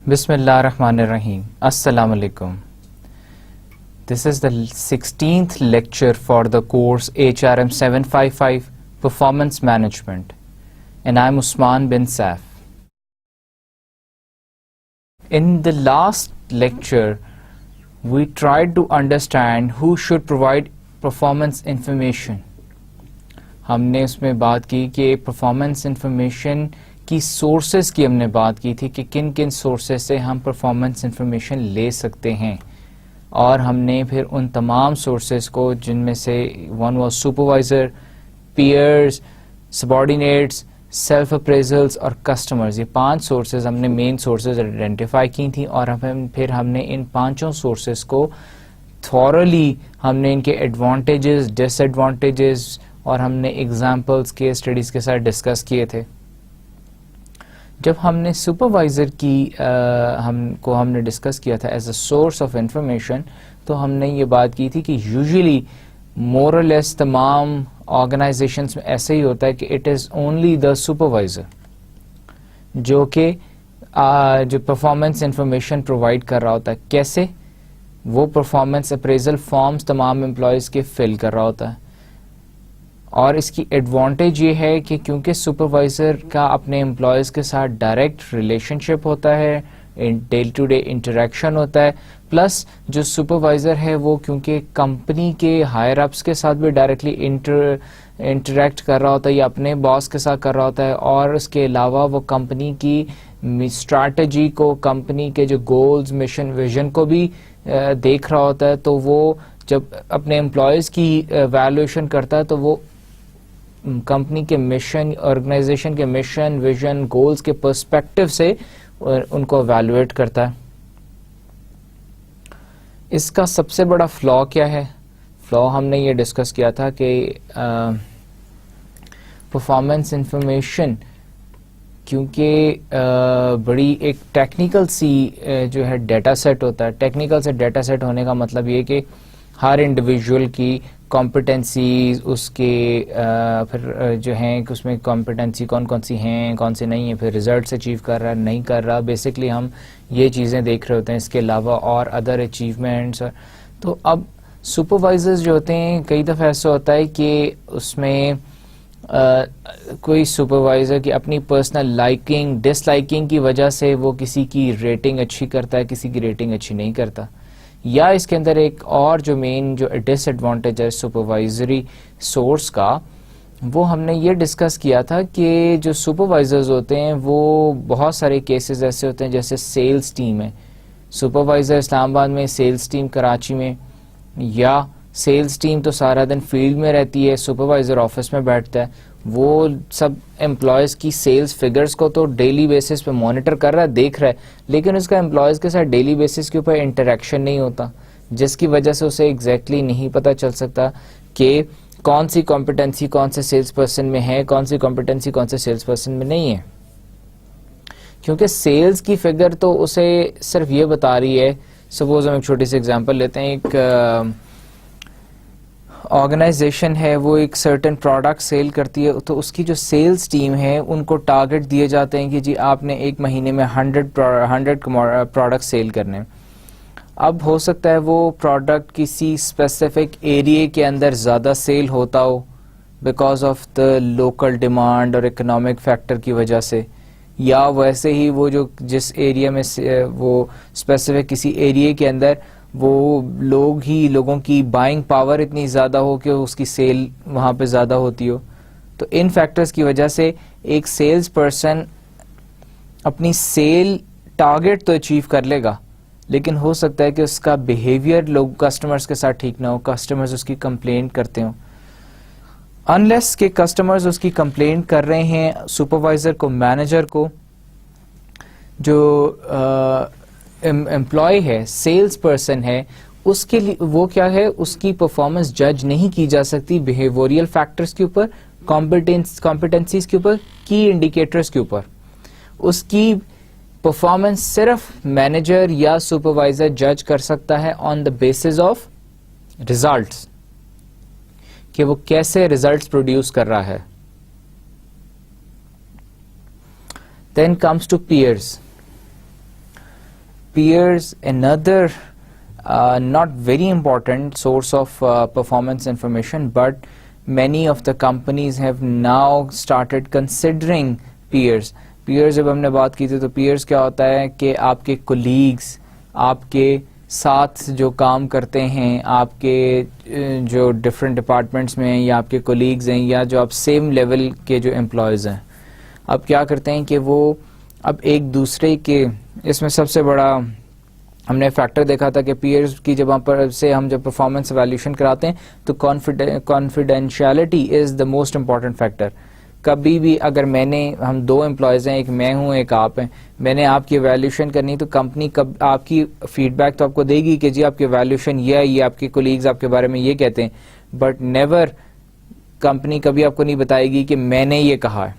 بسم اللہ الرحمن الرحیم. السلام علیکم. This is the 16th lecture for the course HRM 755 Performance Management, and I'm Usman bin Saif. In the last lecture, we tried to understand who should provide performance information. ہم نے اس میں بات کی کہ پرفارمنس انفارمیشن کی sources کی ہم نے بات کی تھی کہ کن کن سورسز سے ہم پرفارمنس انفارمیشن لے سکتے ہیں، اور ہم نے پھر ان تمام سورسز کو جن میں سے one was supervisor, peers, subordinates, self appraisals اور کسٹمرز، یہ 5 سورسز ہم نے مین سورسز آئیڈینٹیفائی کی تھیں، اور پھر ہم نے ان 5 سورسز کو تھورلی ہم نے ان کے ایڈوانٹیجز، ڈس ایڈوانٹیجز اور ہم نے ایگزامپلس کے اسٹڈیز کے ساتھ ڈسکس کیے تھے. جب ہم نے سپروائزر کی ہم نے ڈسکس کیا تھا as a source of information, تو ہم نے یہ بات کی تھی کہ یوزلی مور اور لیس تمام آرگنائزیشنس میں ایسے ہی ہوتا ہے کہ it is only the supervisor جو کہ جو پرفارمنس انفارمیشن پرووائڈ کر رہا ہوتا ہے. کیسے؟ وہ پرفارمنس اپریزل فارمز تمام امپلائیز کے فل کر رہا ہوتا ہے، اور اس کی ایڈوانٹیج یہ ہے کہ کیونکہ سپروائزر کا اپنے امپلائیز کے ساتھ ڈائریکٹ ریلیشن شپ ہوتا ہے، ڈے ٹو ڈے انٹریکشن ہوتا ہے، پلس جو سپروائزر ہے وہ کیونکہ کمپنی کے ہائر اپس کے ساتھ بھی ڈائریکٹلی انٹریکٹ کر رہا ہوتا ہے یا اپنے باس کے ساتھ کر رہا ہوتا ہے، اور اس کے علاوہ وہ کمپنی کی اسٹریٹجی کو، کمپنی کے جو گولز، مشن، ویژن کو بھی دیکھ رہا ہوتا ہے. تو وہ جب اپنے امپلائیز کی ویلیویشن کرتا ہے تو وہ کمپنی کے مشن، آرگنائزیشن کے مشن، ویژن، گولز کے پرسپیکٹو سے ان کو ایویلویٹ کرتا ہے. اس کا سب سے بڑا فلا کیا ہے؟ فلا ہم نے یہ ڈسکس کیا تھا کہ پرفارمنس انفارمیشن کیونکہ بڑی ایک ٹیکنیکل سی جو ہے ڈیٹا سیٹ ہوتا ہے. ٹیکنیکل سے ڈیٹا سیٹ ہونے کا مطلب یہ کہ ہر انڈیویجول کی کمپٹنسیز، اس کے پھر جو ہیں کہ اس میں کمپٹنسی کون کون سی ہیں، کون سی نہیں ہیں، پھر ریزلٹس اچیو کر رہا ہے نہیں کر رہا، بیسکلی ہم یہ چیزیں دیکھ رہے ہوتے ہیں. اس کے علاوہ اور ادر اچیومنٹس. تو اب سپروائزرز جو ہوتے ہیں کئی دفعہ ایسا ہوتا ہے کہ اس میں کوئی سپروائزر کی اپنی پرسنل لائکنگ، ڈس لائکنگ کی وجہ سے وہ کسی کی ریٹنگ اچھی کرتا ہے، کسی کی ریٹنگ اچھی نہیں کرتا. یا اس کے اندر ایک اور جو مین جو ڈس ایڈوانٹیج ہے سپروائزری سورس کا، وہ ہم نے یہ ڈسکس کیا تھا کہ جو سپروائزرز ہوتے ہیں وہ بہت سارے کیسز ایسے ہوتے ہیں جیسے سیلز ٹیم ہے، سپروائزر اسلام آباد میں، سیلز ٹیم کراچی میں، یا سیلز ٹیم تو سارا دن فیلڈ میں رہتی ہے، سپروائزر آفس میں بیٹھتا ہے. وہ سب امپلائیز کی سیلز فگرز کو تو ڈیلی بیسس پہ مانیٹر کر رہا ہے، دیکھ رہا ہے، لیکن اس کا امپلائیز کے ساتھ ڈیلی بیسس کے اوپر انٹریکشن نہیں ہوتا، جس کی وجہ سے اسے ایگزیکٹلی نہیں پتہ چل سکتا کہ کون سی کمپٹنسی کون سے سیلز پرسن میں ہے، کون سی کمپٹنسی کون سے سیلز پرسن میں نہیں ہے. کیونکہ سیلز کی فگر تو اسے صرف یہ بتا رہی ہے. سپوز ہم ایک چھوٹی سی ایگزامپل لیتے ہیں. ایک آرگنائزیشن ہے، وہ ایک سرٹن پروڈکٹ سیل کرتی ہے، تو اس کی جو سیلز ٹیم ہے ان کو ٹارگٹ دیے جاتے ہیں کہ جی آپ نے ایک مہینے میں 100 پروڈکٹ سیل کرنے. اب ہو سکتا ہے وہ پروڈکٹ کسی اسپیسیفک ایریے کے اندر زیادہ سیل ہوتا ہو because of the local demand اور اکنامک فیکٹر کی وجہ سے، یا ویسے ہی وہ جو جس ایریا میں وہ اسپیسیفک کسی ایریے کے اندر وہ لوگوں کی بائنگ پاور اتنی زیادہ ہو کہ اس کی سیل وہاں پہ زیادہ ہوتی ہو. تو ان فیکٹرز کی وجہ سے ایک سیلز پرسن اپنی سیل ٹارگٹ تو اچیو کر لے گا، لیکن ہو سکتا ہے کہ اس کا بیہیویئر لوگ کسٹمرز کے ساتھ ٹھیک نہ ہو، کسٹمرز اس کی کمپلینٹ کرتے ہوں. انلیس کہ کسٹمرز اس کی کمپلینٹ کر رہے ہیں سپروائزر کو، مینیجر کو، جو امپلائی ہے، سیلز پرسن ہے، اس کے لیے وہ کیا ہے، اس کی پرفارمنس جج نہیں کی جا سکتی بیہیویئرل فیکٹرز کے اوپر، کمپٹنسیز کے اوپر، کی انڈیکیٹرز کے اوپر. اس کی پرفارمنس صرف مینیجر یا سپروائزر جج کر سکتا ہے آن دا بیسس آف ریزلٹس، کہ وہ کیسے ریزلٹس پروڈیوس کر رہا ہے. Then comes to peers. peers another not very important source of performance information, but many of the companies have now started considering peers. peers جب ہم نے بات کی تھی تو peers کیا ہوتا ہے کہ آپ کے کولیگز, آپ کے ساتھ جو کام کرتے ہیں, آپ کے جو ڈفرینٹ ڈپارٹمنٹس میں ہیں یا آپ کے کولیگز ہیں یا جو آپ سیم لیول کے جو امپلائیز ہیں, اب کیا کرتے ہیں کہ وہ اب ایک دوسرے کے, اس میں سب سے بڑا ہم نے فیکٹر دیکھا تھا کہ پیئرز کی جب ہم جب پرفارمنس ایویلیوشن کراتے ہیں تو confidentiality is the most important factor. کبھی بھی اگر ہم دو امپلائیز ہیں, ایک میں ہوں ایک آپ ہیں, میں نے آپ کی ایویلیوشن کرنی تو کمپنی آپ کی فیڈ بیک تو آپ کو دے گی کہ جی آپ کی ایویلیوشن یہ ہے, یہ آپ کے کولیگز آپ کے بارے میں یہ کہتے ہیں, بٹ نیور کمپنی کبھی آپ کو نہیں بتائے گی کہ میں نے یہ کہا ہے.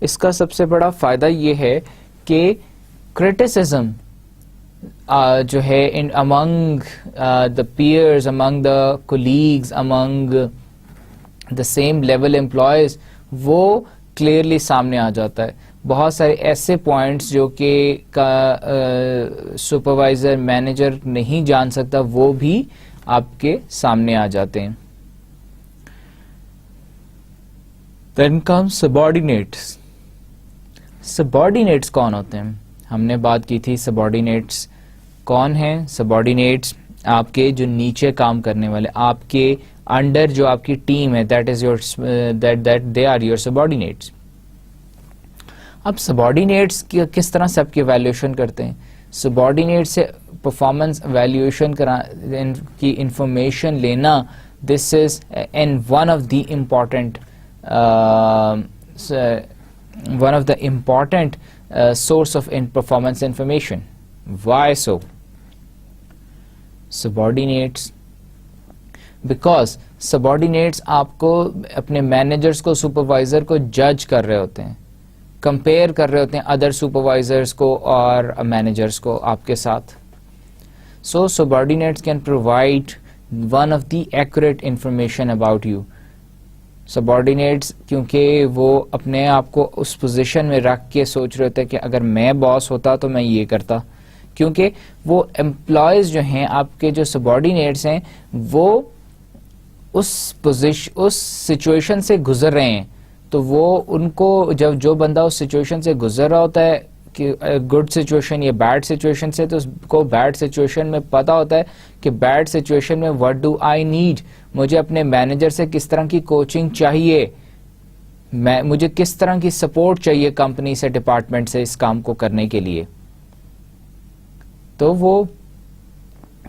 اس کا سب سے بڑا فائدہ یہ ہے کہ کرٹیسزم جو ہے among the peers, among the colleagues, among the same level employees, وہ کلیئرلی سامنے آ جاتا ہے. بہت سارے ایسے پوائنٹس جو کہ سپروائزر مینیجر نہیں جان سکتا وہ بھی آپ کے سامنے آ جاتے ہیں. Then comes subordinates. Subordinates کون ہوتے ہیں؟ ہم نے بات کی تھی subordinates کون ہیں. subordinates آپ کے جو نیچے کام کرنے والے, آپ کے انڈر جو آپ کی ٹیم ہے, that they are your subordinates. اب subordinates کس طرح سے آپ کی ایویلیوشن کرتے ہیں؟ subordinates سے پرفارمنس ایویلیوشن کی انفارمیشن لینا, this is one of the important source of performance information. Why so? Subordinates, because subordinates آپ کو اپنے مینیجرز کو, سپروائزر کو جج کر رہے ہوتے ہیں, کمپیئر کر رہے ہوتے ہیں ادر سپروائزرز کو اور مینیجرز کو آپ کے ساتھ. So subordinates can provide one of the accurate information about you. Subordinates کیونکہ وہ اپنے آپ کو اس پوزیشن میں رکھ کے سوچ رہے ہوتے کہ اگر میں باس ہوتا تو میں یہ کرتا, کیونکہ وہ امپلائیز جو ہیں آپ کے جو سبارڈینیٹس ہیں وہ اس سچویشن سے گزر رہے ہیں, تو وہ ان کو جب جو بندہ اس سچویشن سے گزر رہا ہوتا ہے کہ گڈ سچویشن یا بیڈ سچویشن سے, تو اس کو بیڈ سچویشن میں پتا ہوتا ہے کہ بیڈ سچویشن میں what do I need, مجھے اپنے مینیجر سے کس طرح کی کوچنگ چاہیے, مجھے کس طرح کی سپورٹ چاہیے کمپنی سے, ڈپارٹمنٹ سے اس کام کو کرنے کے لیے. تو وہ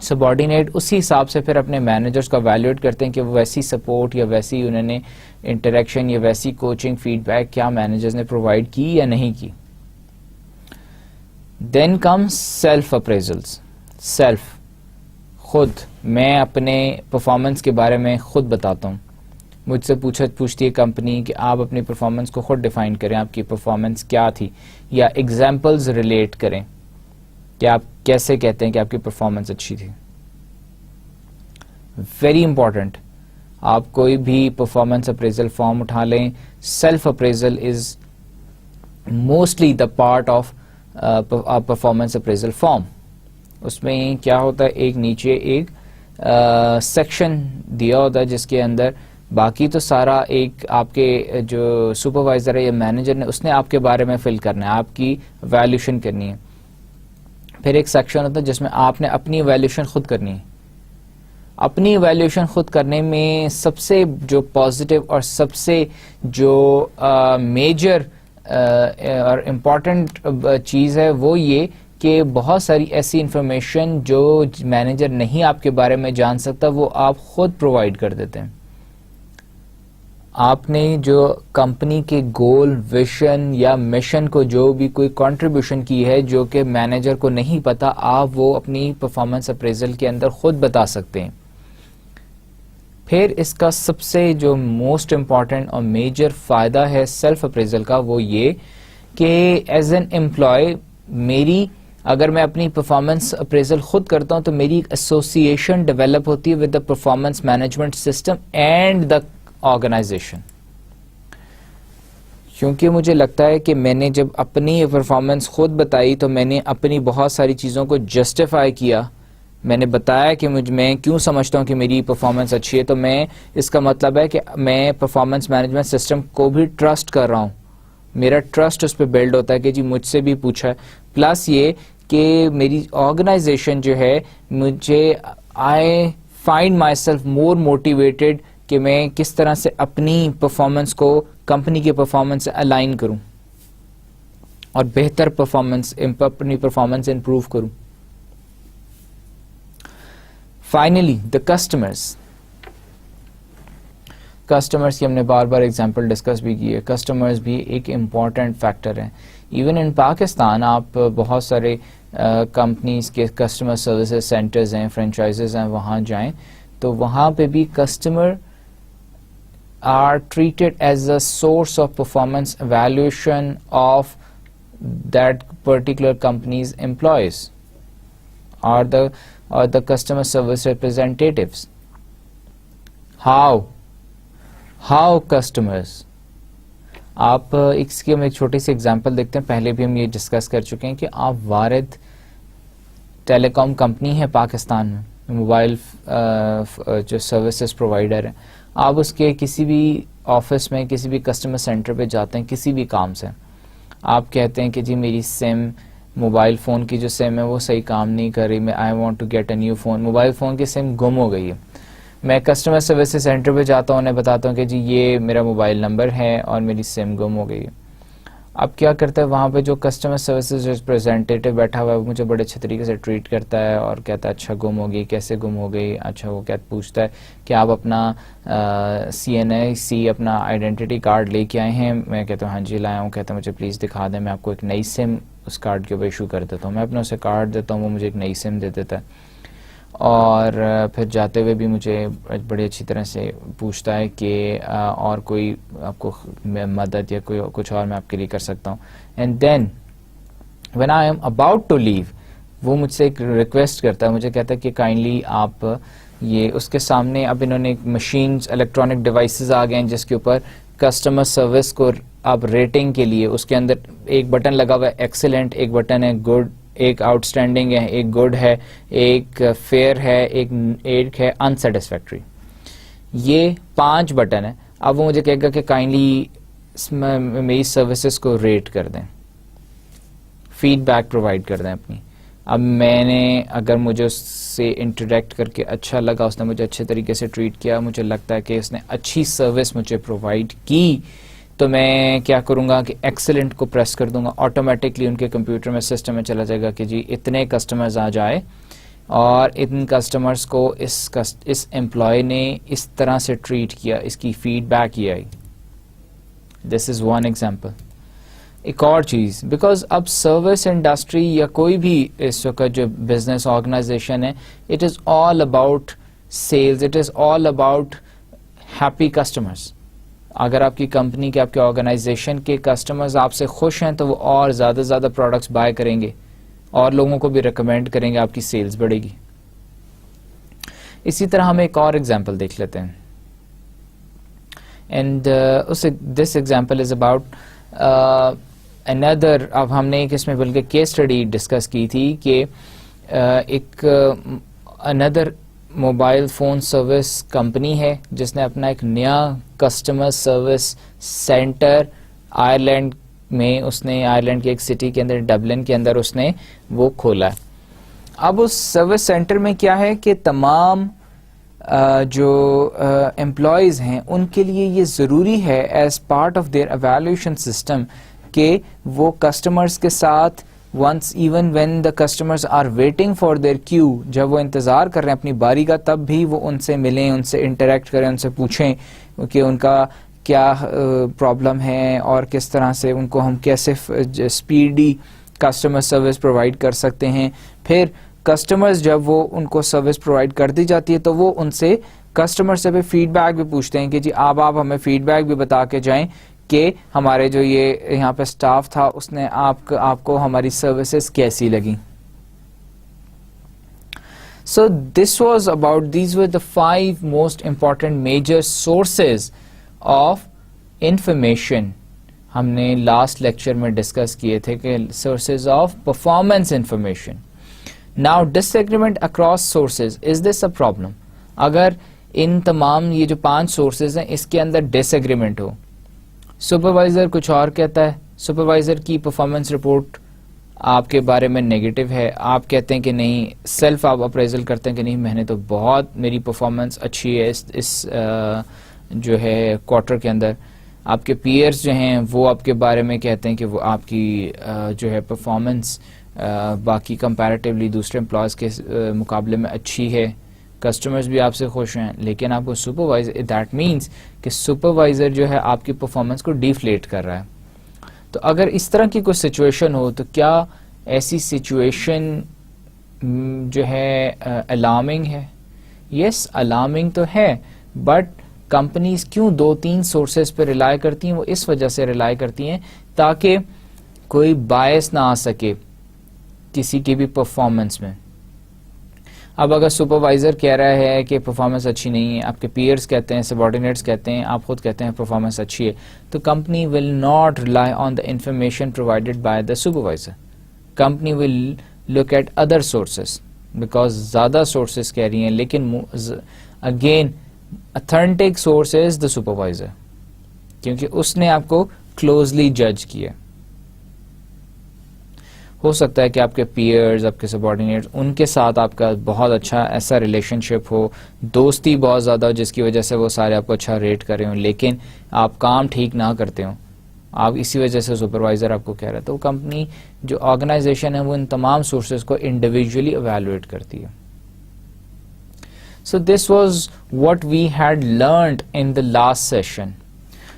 سبارڈینیٹ اسی حساب سے پھر اپنے مینیجرز کو ایویلویٹ کرتے ہیں کہ وہ ویسی سپورٹ یا ویسی انہوں نے انٹریکشن یا ویسی کوچنگ فیڈ بیک کیا مینیجرز نے پرووائڈ کی یا نہیں کی. دین کم سیلف اپریزلز. سیلف, خود میں اپنے پرفارمنس کے بارے میں خود بتاتا ہوں. مجھ سے پوچھتی ہے کمپنی کہ آپ اپنی پرفارمنس کو خود ڈیفائن کریں, آپ کی پرفارمنس کیا تھی, یا ایگزامپلز ریلیٹ کریں کہ آپ کیسے کہتے ہیں کہ آپ کی پرفارمنس اچھی تھی. ویری امپورٹنٹ, آپ کوئی بھی پرفارمنس اپریزل فارم اٹھا لیں, self appraisal is mostly the part of performance appraisal form. اس میں کیا ہوتا ہے, ایک نیچے ایک سیکشن دیا ہوتا ہے جس کے اندر باقی تو سارا ایک آپ کے جو سپروائزر ہے یا مینیجر نے اس نے آپ کے بارے میں فل کرنا ہے, آپ کی ایویلیوشن کرنی ہے. پھر ایک سیکشن ہوتا ہے جس میں آپ نے اپنی ایویلیوشن خود کرنی ہے. اپنی ایویلیوشن خود کرنے میں سب سے جو پازیٹیو اور سب سے جو میجر اور امپورٹنٹ چیز ہے وہ یہ کہ بہت ساری ایسی انفارمیشن جو مینیجر نہیں آپ کے بارے میں جان سکتا وہ آپ خود پرووائڈ کر دیتے ہیں. آپ نے جو کمپنی کے گول, ویژن یا مشن کو جو بھی کوئی کنٹریبیوشن کی ہے جو کہ مینیجر کو نہیں پتا, آپ وہ اپنی پرفارمنس اپریزل کے اندر خود بتا سکتے ہیں. پھر اس کا سب سے جو موسٹ امپورٹنٹ اور میجر فائدہ ہے سیلف اپریزل کا وہ یہ کہ ایز این امپلائی میری, اگر میں اپنی پرفارمنس اپریزل خود کرتا ہوں تو میری ایک ایسوسیشن ڈیولپ ہوتی ہے with the performance management system and the organization. کیونکہ مجھے لگتا ہے کہ میں نے جب اپنی پرفارمنس خود بتائی تو میں نے اپنی بہت ساری چیزوں کو جسٹیفائی کیا. میں نے بتایا کہ میں کیوں سمجھتا ہوں کہ میری پرفارمنس اچھی ہے, تو میں اس کا مطلب ہے کہ میں پرفارمنس مینجمنٹ سسٹم کو بھی ٹرسٹ کر رہا ہوں. میرا ٹرسٹ اس پہ بلڈ ہوتا ہے کہ جی مجھ سے بھی پوچھا ہے. پلس یہ کہ میری آرگنائزیشن جو ہے, مجھے I find my self more motivated کہ میں کس طرح سے اپنی پرفارمنس کو کمپنی کی پرفارمنس سے الائن کروں اور بہتر اپنی پرفارمنس امپروو کروں. فائنلی دا کسٹمرز کی ہم نے بار بار ایگزامپل ڈسکس بھی کی ہے. کسٹمرز بھی ایک امپورٹنٹ فیکٹر ہیں. ایون ان پاکستان آپ بہت سارے کمپنیز کے کسٹمر سروسز سینٹرز ہیں, فرینچائزز ہیں, وہاں جائیں تو وہاں پہ بھی customer are treated as a source of performance evaluation of that particular company's employees or the customer service representatives. How customers, آپ اس کی ہم ایک چھوٹی سی ایگزامپل دیکھتے ہیں. پہلے بھی ہم یہ ڈسکس کر چکے ہیں کہ آپ وارد ٹیلی کام کمپنی ہے پاکستان میں, موبائل جو سروسز پرووائڈر ہیں, آپ اس کے کسی بھی آفس میں کسی بھی کسٹمر سینٹر پہ جاتے ہیں کسی بھی کام سے, آپ کہتے ہیں کہ جی میری سم, موبائل فون کی جو سم ہے وہ صحیح کام نہیں کر رہی, میں I want to get a new phone, mobile phone کی سم گم ہو گئی ہے. میں کسٹمر سروسز سینٹر پہ جاتا ہوں, انہیں بتاتا ہوں کہ جی یہ میرا موبائل نمبر ہے اور میری سم گم ہو گئی ہے. اب کیا کرتا ہے وہاں پہ جو کسٹمر سروسز ریپرزینٹیٹیو بیٹھا ہوا ہے وہ مجھے بڑے اچھے طریقے سے ٹریٹ کرتا ہے اور کہتا ہے اچھا گم ہو گئی, کیسے گم ہو گئی, اچھا وہ کیا پوچھتا ہے کہ آپ اپنا CNIC اپنا آئیڈینٹی کارڈ لے کے آئے ہیں. میں کہتا ہوں ہاں جی لایا ہوں. کہتا ہے مجھے پلیز دکھا دیں, میں آپ کو ایک نئی سم اس کارڈ کے اوپر ایشو کر دیتا ہوں. میں اپنا اسے کارڈ دیتا ہوں, وہ مجھے ایک نئی سم دے دیتا ہے اور پھر جاتے ہوئے بھی مجھے بڑی اچھی طرح سے پوچھتا ہے کہ اور کوئی آپ کو مدد یا کوئی کچھ اور میں آپ کے لیے کر سکتا ہوں. And then when I am about to leave, وہ مجھ سے ایک ریکویسٹ کرتا ہے, مجھے کہتا ہے کہ کائنڈلی آپ یہ اس کے سامنے اب انہوں نے مشینز الیکٹرانک ڈیوائسز آ گئے ہیں جس کے اوپر کسٹمر سروس کو اب ریٹنگ کے لیے اس کے اندر ایک بٹن لگا ہوا ہے ایکسلنٹ, ایک بٹن ہے گڈ, ایک آؤٹ اسٹینڈنگ ہے, ایک گڈ ہے, ایک فیئر ہے, ایک ہے انسیٹسفیکٹری. یہ 5 بٹن ہے. اب وہ مجھے کہے گا کہ کائنڈلی میری سروسز کو ریٹ کر دیں, فیڈ بیک پرووائڈ کر دیں اپنی. اب میں نے اگر مجھے اس سے انٹریکٹ کر کے اچھا لگا, اس نے مجھے اچھے طریقے سے ٹریٹ کیا, مجھے لگتا ہے کہ اس نے اچھی سروس مجھے پرووائڈ کی, تو میں کیا کروں گا کہ ایکسلنٹ کو پریس کر دوں گا. آٹومیٹکلی ان کے کمپیوٹر میں سسٹم میں چلا جائے گا کہ جی اتنے کسٹمرز آ جائے اور ان کسٹمرز کو اس امپلائی نے اس طرح سے ٹریٹ کیا, اس کی فیڈ بیک یہ آئی. دس از ون ایگزامپل. ایک اور چیز, بیکاز اب سروس انڈسٹری یا کوئی بھی اس وقت جو بزنس آرگنائزیشن ہے, it is all about sales, it is all about happy customers. اگر آپ کی کمپنی کے آپ کے آرگنائزیشن کے کسٹمرز آپ سے خوش ہیں تو وہ اور زیادہ پروڈکٹس بائی کریں گے اور لوگوں کو بھی ریکمینڈ کریں گے, آپ کی سیلز بڑھے گی. اسی طرح ہم ایک اور ایگزامپل دیکھ لیتے ہیں. And this example is about another, اب ہم نے ایک اس میں بلکہ کیس اسٹڈی ڈسکس کی تھی کہ ایک another mobile phone service company ہے جس نے اپنا ایک نیا کسٹمر سروس سینٹر آئرلینڈ میں, اس نے آئرلینڈ کی ایک سٹی کے اندر ڈبلن کے اندر اس نے وہ کھولا ہے. اب اس سروس سینٹر میں کیا ہے کہ تمام جو امپلائیز ہیں ان کے لیے یہ ضروری ہے as part of their evaluation system کہ وہ کسٹمرز کے ساتھ once even when the customers are waiting for their queue, جب وہ انتظار کر رہے ہیں اپنی باری کا, تب بھی وہ ان سے ملیں, ان سے انٹریکٹ کریں, ان سے پوچھیں کہ ان کا کیا پرابلم ہے اور کس طرح سے ان کو ہم کیسے اسپیڈی کسٹمر سروس پرووائڈ کر سکتے ہیں. پھر کسٹمرز جب وہ ان کو سروس پرووائڈ کر دی جاتی ہے تو وہ ان سے کسٹمر سے فیڈ بیک بھی پوچھتے ہیں کہ جی آپ ہمیں فیڈ بیک بھی بتا کے جائیں کہ ہمارے جو یہ یہاں پہ سٹاف تھا اس نے آپ کو ہماری سروسز کیسی لگی. So these were the 5 most important major sources of information. ہم نے لاسٹ لیکچر میں ڈسکس کیے تھے کہ sources of performance information. Now disagreement across sources, is this a problem? اگر ان تمام یہ جو 5 سورسز ہیں اس کے اندر ڈس ایگریمنٹ ہو, سپروائزر کچھ اور کہتا ہے, سپروائزر کی پرفارمنس رپورٹ آپ کے بارے میں نیگیٹو ہے, آپ کہتے ہیں کہ نہیں, سیلف آپ اپریزل کرتے ہیں کہ نہیں میں نے تو بہت, میری پرفارمنس اچھی ہے اس جو ہے کوارٹر کے اندر. آپ کے پیئرز جو ہیں وہ آپ کے بارے میں کہتے ہیں کہ وہ آپ کی جو ہے پرفارمنس باقی کمپیریٹیولی دوسرے امپلائز کے مقابلے میں اچھی ہے, کسٹمرز بھی آپ سے خوش ہیں, لیکن آپ کو سپروائزر, دیٹ مینس کہ سپروائزر جو ہے آپ کی پرفارمنس کو ڈیفلیٹ کر رہا ہے. تو اگر اس طرح کی کوئی سچویشن ہو تو کیا ایسی سچویشن جو ہے الارمنگ ہے؟ یس, الارمنگ تو ہے, بٹ کمپنیز کیوں 2-3 سورسز پہ ریلائی کرتی ہیں؟ وہ اس وجہ سے ریلائی کرتی ہیں تاکہ کوئی باعث نہ آ سکے کسی کی بھی پرفارمنس میں. اب اگر سپروائزر کہہ رہا ہے کہ پرفارمنس اچھی نہیں ہے, آپ کے پیئرز کہتے ہیں, سبارڈینیٹس کہتے ہیں, آپ خود کہتے ہیں پرفارمنس اچھی ہے, تو company will not rely on the information provided by the supervisor. Company will look at other sources because زیادہ سورسز کہہ رہی ہیں, لیکن again authentic source is the supervisor, کیونکہ اس نے آپ کو کلوزلی جج کیا. ہو سکتا ہے کہ آپ کے پیئرز, آپ کے سبارڈینیٹس, ان کے ساتھ آپ کا بہت اچھا ایسا ریلیشن شپ ہو, دوستی بہت زیادہ ہو, جس کی وجہ سے وہ سارے آپ کو اچھا ریٹ کر رہے ہوں, لیکن آپ کام ٹھیک نہ کرتے ہوں, آپ اسی وجہ سے سپروائزر آپ کو کہہ رہا ہے. تو کمپنی جو آرگنائزیشن ہے وہ ان تمام سورسز کو انڈیویجولی ایویلویٹ کرتی ہے. So this was what we had learned in the last session.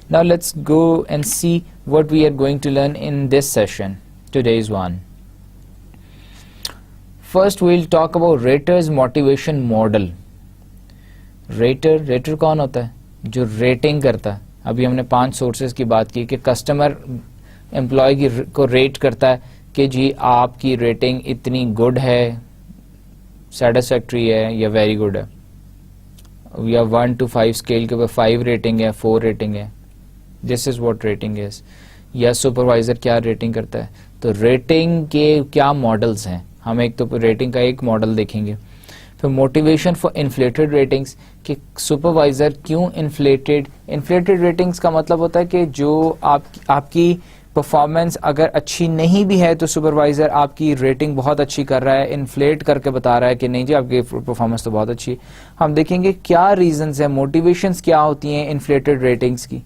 Now let's go and see what we are going to learn in this session, today's one. First we'll talk about Rater's motivation model. Rater کون ہوتا ہے؟ جو rating کرتا ہے. ابھی ہم نے 5 sources کی بات کی کہ کسٹمر امپلائی کو ریٹ کرتا ہے کہ جی آپ کی ریٹنگ اتنی گڈ ہے, سیٹسفیکٹری ہے یا ویری گڈ ہے, یا 1 to 5 اسکیل کے اوپر 5 ریٹنگ ہے, 4 ریٹنگ ہے. This is what rating is. یا سپروائزر کیا ریٹنگ کرتا ہے. تو ریٹنگ کے کیا ماڈلز ہیں, ہم ایک تو ریٹنگ کا ایک ماڈل دیکھیں گے. پھر موٹیویشن فار انفلیٹڈ ریٹنگس, کہ سپروائزر کیوں انفلیٹڈ ریٹنگس کا مطلب ہوتا ہے کہ جو آپ کی پرفارمنس اگر اچھی نہیں بھی ہے تو سپروائزر آپ کی ریٹنگ بہت اچھی کر رہا ہے, انفلیٹ کر کے بتا رہا ہے کہ نہیں جی آپ کی پرفارمنس تو بہت اچھی ہے. ہم دیکھیں گے کیا ریزنز ہیں, موٹیویشنز کیا ہوتی ہیں انفلیٹڈ ریٹنگز کی.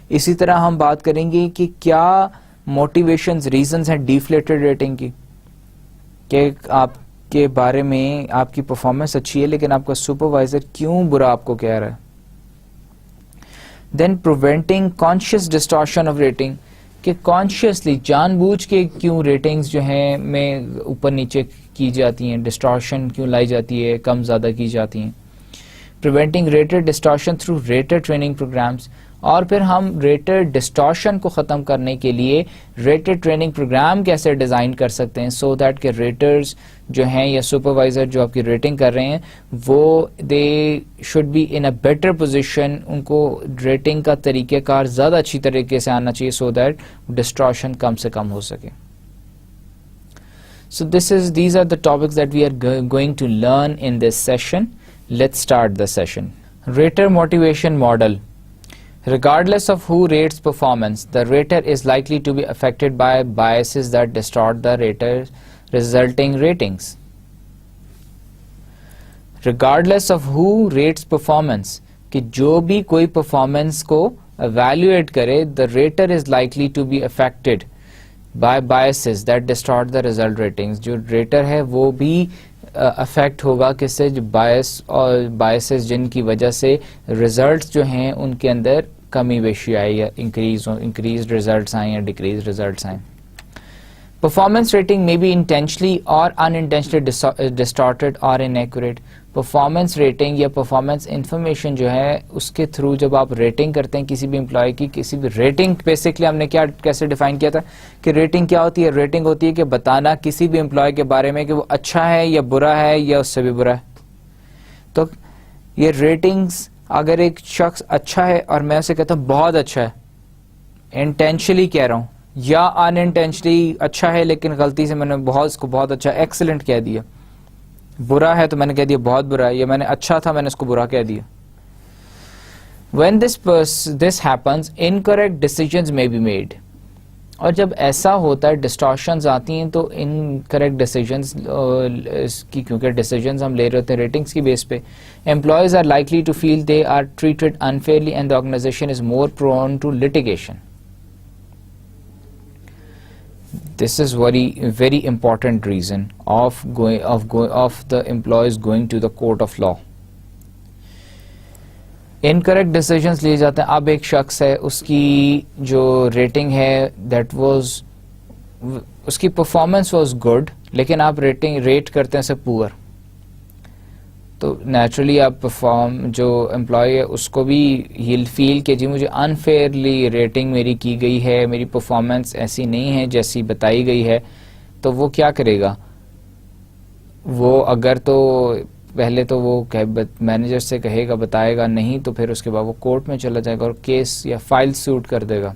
اسی طرح ہم بات کریں گے کہ کیا موٹیویشنز, ریزنز ہیں ڈیفلیٹڈ ریٹنگ کی, کہ آپ کے بارے میں آپ کی پرفارمنس اچھی ہے لیکن آپ کا سپروائزر کیوں برا آپ کو کہہ رہا ہے. Then preventing conscious distortion of rating, کہ کانشیسلی جان بوجھ کے کیوں ریٹنگز جو ہیں میں اوپر نیچے کی جاتی ہیں, ڈسٹارشن کیوں لائی جاتی ہے, کم زیادہ کی جاتی ہیں. Preventing rater distortion through rater training programs, اور پھر ہم ریٹر ڈسٹارشن کو ختم کرنے کے لیے ریٹر ٹریننگ پروگرام کیسے ڈیزائن کر سکتے ہیں سو دیٹ کہ ریٹرز جو ہیں یا سپروائزر جو آپ کی ریٹنگ کر رہے ہیں وہ they should be in a better position, ان کو ریٹنگ کا طریقہ کار زیادہ اچھی طریقے سے آنا چاہیے سو دیٹ ڈسٹارشن کم سے کم ہو سکے. So these are the topics that we are going to learn in this session. Let's start the session. Rater motivation model. Regardless of who rates performance, the rater is likely to be affected by biases that distort the rater's resulting ratings. Regardless of who rates performance, کہ جو بھی کوئی performance کو evaluate کرے, the rater is likely to be affected by biases that distort the result ratings. جو ریٹر ہے وہ بھی افیکٹ ہوگا کس سے, جو باعث اور بائسز جن کی وجہ سے ریزلٹس جو ہیں ان کے اندر کمی بیشی آئی یا انکریز ریزلٹس آئیں یا ڈیکریز ریزلٹس آئیں. Performance rating may be intentionally or unintentionally distorted or inaccurate. Performance rating یا پرفارمنس انفارمیشن جو ہے اس کے تھرو جب آپ ریٹنگ کرتے ہیں کسی بھی امپلائی کی, کسی بھی ریٹنگ بیسکلی ہم نے کیسے ڈیفائن کیا تھا کہ ریٹنگ کیا ہوتی ہے. ریٹنگ ہوتی ہے کہ بتانا کسی بھی امپلائی کے بارے میں کہ وہ اچھا ہے یا برا ہے یا اس سے بھی برا ہے. تو یہ ریٹنگز, اگر ایک شخص اچھا ہے اور میں اسے کہتا ہوں بہت اچھا ہے, انٹینشنلی کہہ رہا ہوں یا ان انٹینشنلی اچھا ہے لیکن غلطی سے میں نے اس کو بہت اچھا ایکسلنٹ کہہ دیا, برا ہے تو میں نے کہہ دیا بہت برا ہے, یا میں نے اچھا تھا میں نے اس کو برا کہہ دیا. When this happens, incorrect decisions may be made. اور جب ایسا ہوتا ہے ڈسٹارشنز آتی ہیں تو انکریکٹ ڈیسیجنز کی, کیونکہ ڈیسیجنز ہم لے رہے ہوتے ہیں ریٹنگس کی بیس پہ, employees are likely to feel they are treated unfairly and the organization is more prone to litigation. This is very important reason of the employees going to the court of law. Incorrect decisions لیے جاتے ہیں. اب ایک شخص ہے, اس کی جو rating ہے اس کی پرفارمنس واز گڈ, لیکن آپ ریٹ کرتے ہیں اسے پور, تو نیچرلی آپ جو امپلائی ہے اس کو بھی ہیل فیل کہ جی مجھے انفیئرلی ریٹنگ میری کی گئی ہے, میری پرفارمنس ایسی نہیں ہے جیسی بتائی گئی ہے. تو وہ کیا کرے گا, وہ اگر تو پہلے تو وہ مینیجر سے کہے گا, بتائے گا, نہیں تو پھر اس کے بعد وہ کورٹ میں چلا جائے گا اور کیس یا فائل سوٹ کر دے گا,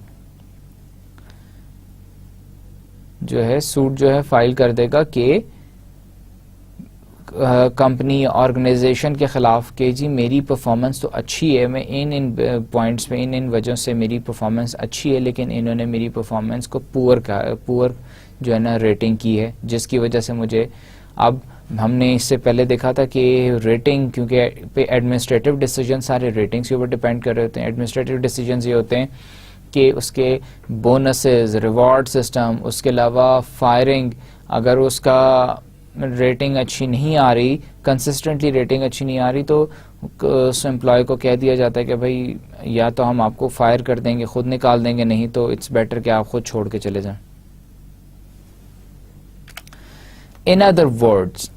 سوٹ فائل کر دے گا کہ کمپنی آرگنائزیشن کے خلاف کہ جی میری پرفارمنس تو اچھی ہے, میں ان پوائنٹس میں ان وجہوں سے میری پرفارمنس اچھی ہے, لیکن انہوں نے میری پرفارمنس کو پور جو ہے نا ریٹنگ کی ہے, جس کی وجہ سے مجھے. اب ہم نے اس سے پہلے دیکھا تھا کہ ریٹنگ کیونکہ ایڈمنسٹریٹو ڈیسیجن سارے ریٹنگس کے اوپر ڈیپینڈ کر رہے ہوتے ہیں. ایڈمنسٹریٹو ڈیسیجنز یہ ہوتے ہیں کہ اس کے بونسز, ریوارڈ سسٹم, اس کے علاوہ فائرنگ, اگر اس کا ریٹنگ اچھی نہیں آ رہی, کنسسٹنٹلی ریٹنگ اچھی نہیں آ رہی, تو اس امپلائی کو کہہ دیا جاتا ہے کہ بھائی یا تو ہم آپ کو فائر کر دیں گے, خود نکال دیں گے, نہیں تو اٹس بیٹر کہ آپ خود چھوڑ کے چلے جائیں. In other words,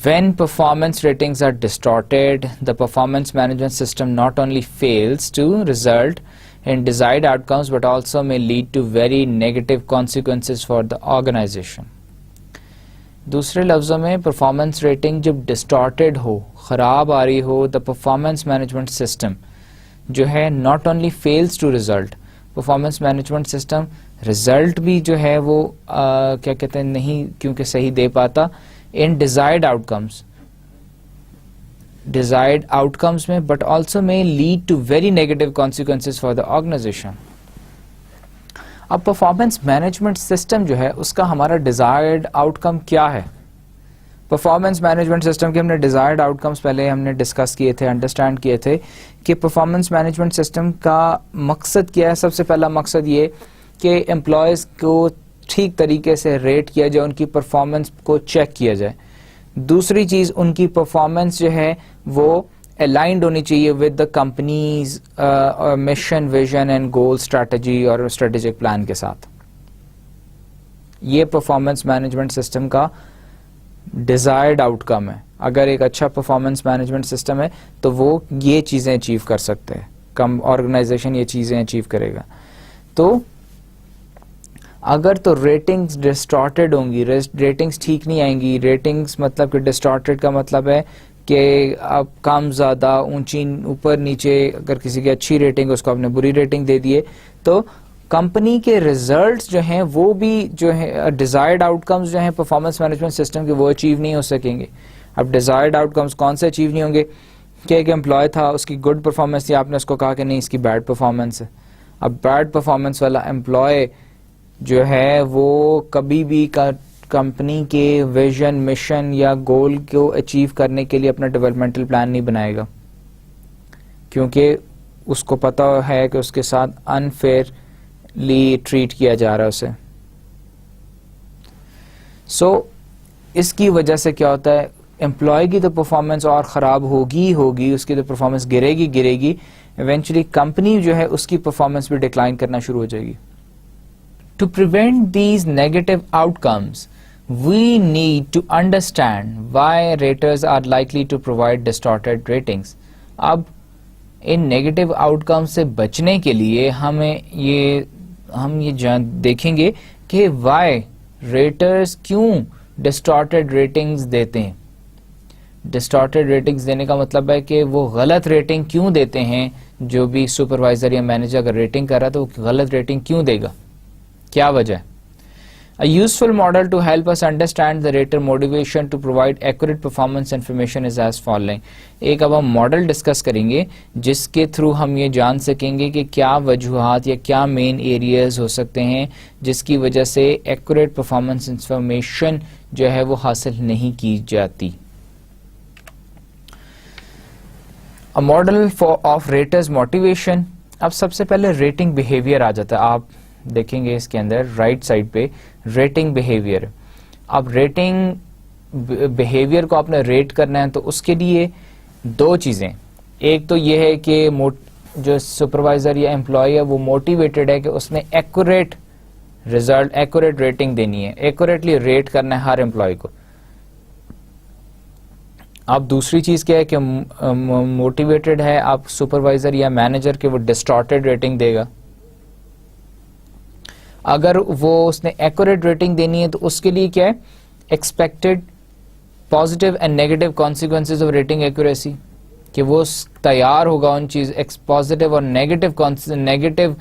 when performance ratings are distorted, the performance management system not only fails to result in desired outcomes but also may lead to very negative consequences for the organization. دوسرے لفظوں میں performance rating جب distorted ہو, خراب آ رہی ہو, the performance management system جو ہے not only fails to result, performance management system result بھی جو ہے وہ کیا کہتے ہیں نہیں کیونکہ صحیح دے پاتا ان ڈیزائرڈ آؤٹکمس میں, but also may lead to very negative consequences for the organization. اب پرفارمنس مینجمنٹ سسٹم جو ہے اس کا ہمارا ڈیزائرڈ آؤٹ کم کیا ہے. پرفارمنس مینجمنٹ سسٹم کے ہم نے ڈیزائرڈ آؤٹ کمس پہلے ہم نے ڈسکس کیے تھے, انڈرسٹینڈ کیے تھے کہ پرفارمنس مینجمنٹ سسٹم کا مقصد کیا ہے. سب سے پہلا مقصد یہ کہ امپلائیز کو ٹھیک طریقے سے ریٹ کیا جائے, ان کی پرفارمنس کو چیک کیا جائے. دوسری چیز, ان کی پرفارمنس جو ہے وہ الائنڈ ہونی چاہیے with the companies mission, vision and goal, strategy اور اسٹریٹجک پلان کے ساتھ. یہ پرفارمنس مینجمنٹ سسٹم کا ڈیزائرڈ آؤٹ کم ہے. اگر ایک اچھا پرفارمنس مینجمنٹ سسٹم ہے تو وہ یہ چیزیں اچیو کر سکتے ہیں, کم آرگنائزیشن یہ چیزیں اچیو کرے گا. تو اگر تو ریٹنگز ڈسٹارٹیڈ ہوں گی, ریٹنگز ٹھیک نہیں آئیں گی, ریٹنگز مطلب کہ ڈسٹارٹیڈ کا مطلب ہے کہ اب کم زیادہ, اونچی اوپر نیچے, اگر کسی کی اچھی ریٹنگ اس کو آپ نے بری ریٹنگ دے دیے, تو کمپنی کے ریزلٹس جو ہیں وہ بھی جو ہے ڈیزائرڈ آؤٹ کمز جو ہیں پرفارمنس مینجمنٹ سسٹم کے وہ اچیو نہیں ہو سکیں گے. اب ڈیزائرڈ آؤٹ کمز کون سے اچیو نہیں ہوں گے کہ ایک امپلائی تھا, اس کی گڈ پرفارمنس تھی, آپ نے اس کو کہا کہ نہیں اس کی بیڈ پرفارمنس ہے. اب بیڈ پرفارمنس والا امپلائی جو ہے وہ کبھی بھی کمپنی کے ویژن, مشن یا گول کو اچیو کرنے کے لیے اپنا ڈیولپمنٹل پلان نہیں بنائے گا, کیونکہ اس کو پتا ہے کہ اس کے ساتھ انفیئرلی ٹریٹ کیا جا رہا ہے اسے. سو اس کی وجہ سے کیا ہوتا ہے, امپلائی کی تو پرفارمنس اور خراب ہوگی, اس کی تو پرفارمنس گرے گی, ایونچولی کمپنی جو ہے اس کی پرفارمنس بھی ڈکلائن کرنا شروع ہو جائے گی. To prevent these negative outcomes, we need to understand why raters are likely to provide distorted ratings. اب ان نیگیٹو آؤٹ کم سے بچنے کے لیے ہم یہ دیکھیں گے کہ why raters کیوں distorted ratings دیتے ہیں. ڈسٹارٹیڈ ریٹنگز دینے کا مطلب ہے کہ وہ غلط ریٹنگ کیوں دیتے ہیں جو بھی سپروائزر یا مینیجر اگر ریٹنگ کر رہا ہے تو وہ غلط ریٹنگ کیوں دے گا, کیا وجہ ہے. A useful model to help us understand the rater motivation to provide accurate performance information is as following. ایک اب ہم ماڈل ڈسکس کریں گے جس کے تھرو ہم یہ جان سکیں گے کہ کیا وجوہات یا کیا مین ایریاز ہو سکتے ہیں جس کی وجہ سے ایکوریٹ پرفارمنس انفارمیشن جو ہے وہ حاصل نہیں کی جاتی. A model of raters motivation. اب سب سے پہلے ریٹنگ بیہیویئر آ جاتا ہے. آپ دیکھیں گے اس کے اندر رائٹ سائڈ پہ ریٹنگ بیہیویئر. اب ریٹنگ بیہیویئر کو آپ نے ریٹ کرنا ہے تو اس کے لیے دو چیزیں. ایک تو یہ ہے کہ جو سپروائزر یا امپلائی ہے وہ موٹیویٹڈ ہے کہ اس نے ایکوریٹ ریزلٹ, ایکوریٹ ریٹنگ دینی ہے, ایکوریٹلی ریٹ کرنا ہے ہر امپلائی کو. اب دوسری چیز کیا ہے کہ موٹیویٹڈ ہے آپ سپروائزر یا مینیجر کے وہ ڈسٹارٹیڈ ریٹنگ دے گا. اگر وہ اس نے ایکوریٹ ریٹنگ دینی ہے تو اس کے لیے کیا ہے expected positive and negative consequences of rating accuracy, کہ وہ تیار ہوگا ان چیز پازیٹیو اور نیگیٹو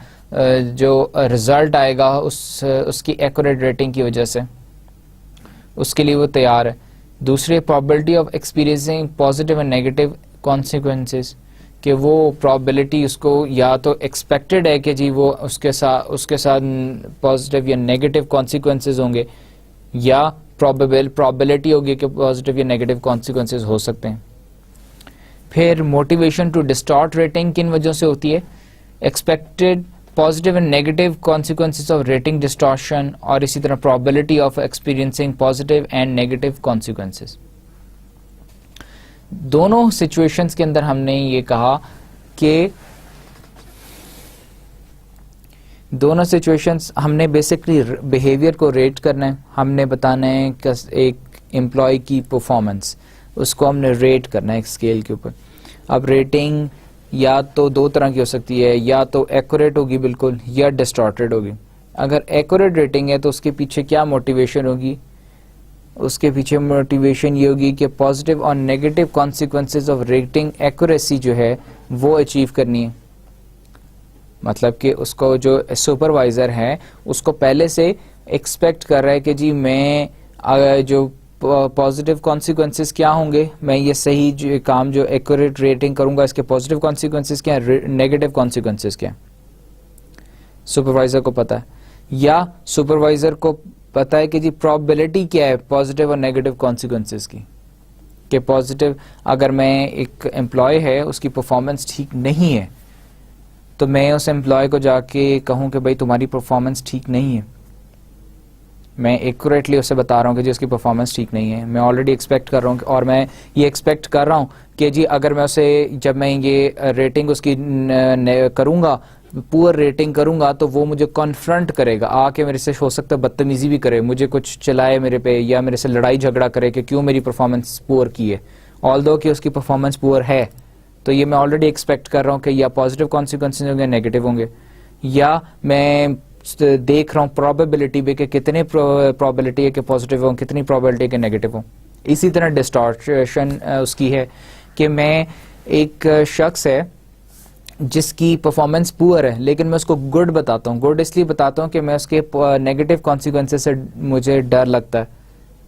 جو ریزلٹ آئے گا اس کی ایکوریٹ ریٹنگ کی وجہ سے, اس کے لیے وہ تیار ہے. دوسرے probability of experiencing positive and negative consequences, کہ وہ پرابلٹی اس کو یا تو ایکسپیکٹڈ ہے کہ جی وہ اس کے ساتھ پازیٹیو یا نیگیٹو کانسیکوینسز ہوں گے, یا پرابلٹی ہوگی کہ پازیٹیو یا نیگیٹو کانسیکوینسز ہو سکتے ہیں. پھر موٹیویشن ٹو ڈسٹارٹ ریٹنگ کن وجہ سے ہوتی ہے, expected positive and negative consequences of rating distortion, اور اسی طرح probability of experiencing positive and negative consequences. دونوں سچویشنز کے اندر ہم نے یہ کہا کہ دونوں سچویشنز ہم نے بیسکلی بیہیویئر کو ریٹ کرنا ہے. ہم نے بتانا ہے کہ ایک امپلائی کی پرفارمنس اس کو ہم نے ریٹ کرنا ہے ایک اسکیل کے اوپر. اب ریٹنگ یا تو دو طرح کی ہو سکتی ہے, یا تو ایکوریٹ ہوگی بالکل یا ڈسٹارٹیڈ ہوگی. اگر ایکوریٹ ریٹنگ ہے تو اس کے پیچھے کیا موٹیویشن ہوگی, اس کے پیچھے موٹیویشن یہ ہوگی کہ پازیٹیو اور negative consequences of rating accuracy جو ہے وہ اچیو کرنی ہے. مطلب کہ اس کو جو سپروائزر ہے اس کو پہلے سے ایکسپیکٹ کر رہا ہے کہ جی میں جو پازیٹیو کانسیکوینسز کیا ہوں گے, میں یہ صحیح کام جو ایکوریٹ ریٹنگ کروں گا اس کے پازیٹیو کانسیکوینسز کیا ہیں, نیگیٹو کانسیکوینسز کیا ہیں, سپروائزر کو پتا ہے. یا سپروائزر کو پتا ہے کہ جی پرابلٹی کیا ہے پازیٹیو اور نیگیٹو کانسیکوینسز کی, کہ پازیٹیو اگر میں ایک امپلائی ہے اس کی پرفارمنس ٹھیک نہیں ہے تو میں اس امپلائی کو جا کے کہوں کہ بھائی تمہاری پرفارمنس ٹھیک نہیں ہے, میں ایکوریٹلی اسے بتا رہا ہوں کہ جی اس کی پرفارمنس ٹھیک نہیں ہے. میں آلریڈی ایکسپیکٹ کر رہا ہوں اور میں یہ ایکسپیکٹ کر رہا ہوں کہ جی اگر میں اسے جب میں یہ ریٹنگ اس کی کروں گا, پور ریٹنگ کروں گا, تو وہ مجھے کانفرنٹ کرے گا, آ کے میرے سے ہو سکتا ہے بدتمیزی بھی کرے, مجھے کچھ چلائے میرے پہ, یا میرے سے لڑائی جھگڑا کرے کہ کیوں میری پرفارمنس پور کی ہے, آلدو کہ اس کی پرفارمنس پور ہے. تو یہ میں آلریڈی ایکسپیکٹ کر رہا ہوں کہ یا پازیٹیو کانسیکوینسز ہوں گے نیگیٹو ہوں گے, یا میں دیکھ رہا ہوں پرابیبلٹی بھی کہ کتنے پرابیبلٹی ہے کہ پازیٹیو ہوں, کتنی پرابیبلٹی ہے کہ نیگیٹو ہوں. اسی طرح ڈسٹارشن اس کی ہے کہ میں ایک شخص ہے جس کی پرفارمنس پور ہے لیکن میں اس کو گڈ بتاتا ہوں. گڈ اس لیے بتاتا ہوں کہ میں اس کے نیگیٹو کانسیکوینسز سے مجھے ڈر لگتا ہے,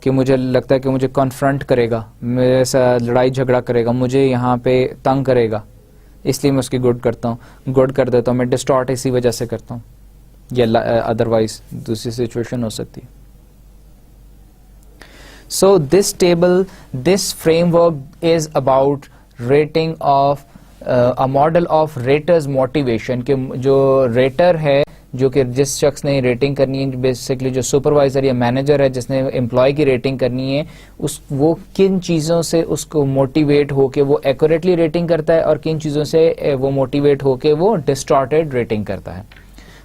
کہ مجھے لگتا ہے کہ مجھے کنفرنٹ کرے گا, میرے ساتھ لڑائی جھگڑا کرے گا, مجھے یہاں پہ تنگ کرے گا, اس لیے میں اس کی گڈ کرتا ہوں, گڈ کر دیتا ہوں. میں ڈسٹارٹ اسی وجہ سے کرتا ہوں, یا ادروائز دوسری سچویشن ہو سکتی. So this table, this framework is about rating of a model of raters motivation, کہ جو ریٹر ہے جو کہ جس شخص نے ریٹنگ کرنی ہے, بیسکلی جو سپروائزر یا مینیجر ہے جس نے امپلائی کی ریٹنگ کرنی ہے, وہ کن چیزوں سے اس کو موٹیویٹ ہو کے وہ ایکوریٹلی ریٹنگ کرتا ہے اور کن چیزوں سے وہ موٹیویٹ ہو کے وہ ڈسٹارٹیڈ ریٹنگ کرتا ہے.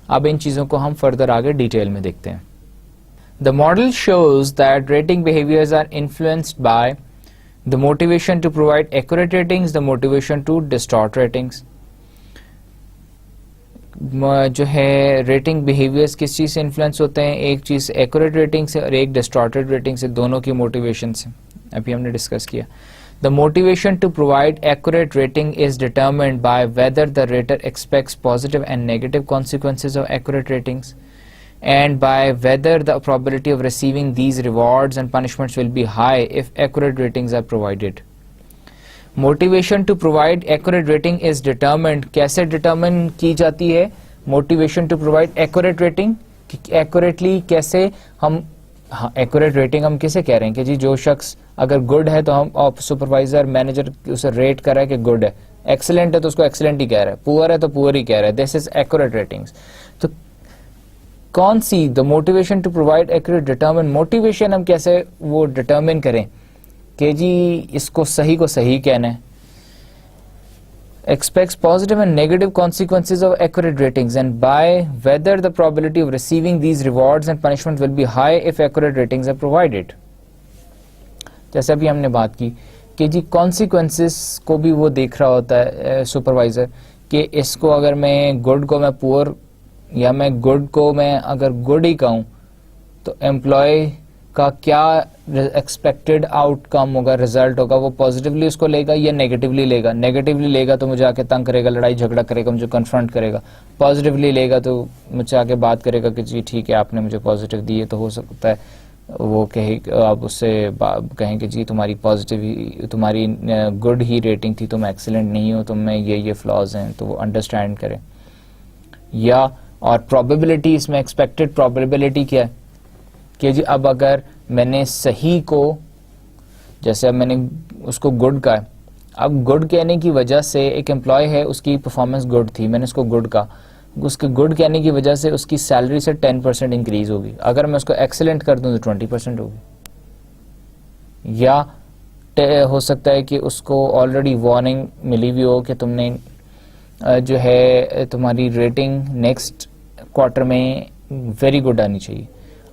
اب ان چیزوں کو ہم فردر آگے ڈیٹیل میں دیکھتے ہیں. The model shows that rating behaviors are influenced by the motivation to provide accurate ratings, the motivation to distort ratings. جو ہے ریٹنگ بیہیویئرس کس چیز سے انفلوئنس ہوتے ہیں, ایک چیز ایکوریٹ ریٹنگ سے اور ایک ڈسٹارٹیڈ ریٹنگ سے, دونوں کی موٹیویشن سے ابھی ہم نے ڈسکس کیا. The motivation to provide accurate rating is determined by whether the rater expects positive and negative consequences of accurate ratings, and by whether the probability of receiving these rewards and punishments will be high if accurate ratings are provided. Motivation to provide accurate rating is determined. کیسے determine کی جاتی ہے motivation to provide accurate rating؟ accurately کیسے ہم accurate rating ہم کسے کہہ رہے ہیں کہ جی جو شخص اگر گڈ ہے تو ہم سپروائزر مینیجر اسے ریٹ کر رہا ہے کہ گڈ ہے, ایکسلنٹ ہے تو اس کو ایکسلنٹ ہی کہہ رہا ہے, پور ہے تو پور ہی کہہ رہا ہے. This is accurate ratings. تو کون سی the motivation to provide accurate determine, motivation ہم کیسے وہ ڈیٹرمن کریں کہ جی اس کو صحیح کہنا ہے. Expects positive and negative consequences of accurate ratings, and by whether the probability of receiving these rewards and punishments will be high if accurate ratings are provided. جیسے ابھی ہم نے بات کی کہ جی consequences کو بھی وہ دیکھ رہا ہوتا ہے سپروائزر کہ اس کو اگر میں گڈ کو میں پور یا میں گڈ کو میں اگر گڈ ہی کہوں تو امپلائی کا کیا ایکسپیکٹڈ آؤٹ کم ہوگا, ریزلٹ ہوگا, وہ پازیٹیولی اس کو لے گا یا نیگیٹیولی لے گا. نیگیٹیولی لے گا تو مجھے آ کے تنگ کرے گا, لڑائی جھگڑا کرے گا, مجھے کنفرنٹ کرے گا. پازیٹیولی لے گا تو مجھ سے آ کے بات کرے گا کہ جی ٹھیک ہے آپ نے مجھے پازیٹیو دی ہے, تو ہو سکتا ہے وہ کہے آپ اس سے کہیں کہ جی تمہاری پازیٹیو تمہاری گڈ ہی ریٹنگ تھی, تم ایکسلنٹ نہیں ہو, تم میں یہ فلاز ہیں, تو وہ انڈرسٹینڈ کرے. یا اور پرابیبلٹی, اس میں ایکسپیکٹڈ پرابیبلٹی کیا ہے کہ جی اب اگر میں نے صحیح کو, جیسے اب میں نے اس کو گڈ کہا, اب گڈ کہنے کی وجہ سے ایک امپلائی ہے اس کی پرفارمنس گڈ تھی, میں نے اس کو گڈ کہا, اس کے گڈ کہنے کی وجہ سے اس کی سیلری سے 10% انکریز ہوگی. اگر میں اس کو ایکسلنٹ کر دوں تو 20% ہوگی. یا ہو سکتا ہے کہ اس کو آلریڈی وارننگ ملی ہوئی ہو کہ تم نے جو ہے تمہاری ریٹنگ نیکسٹ کوارٹر میں ویری گڈ آنی چاہیے.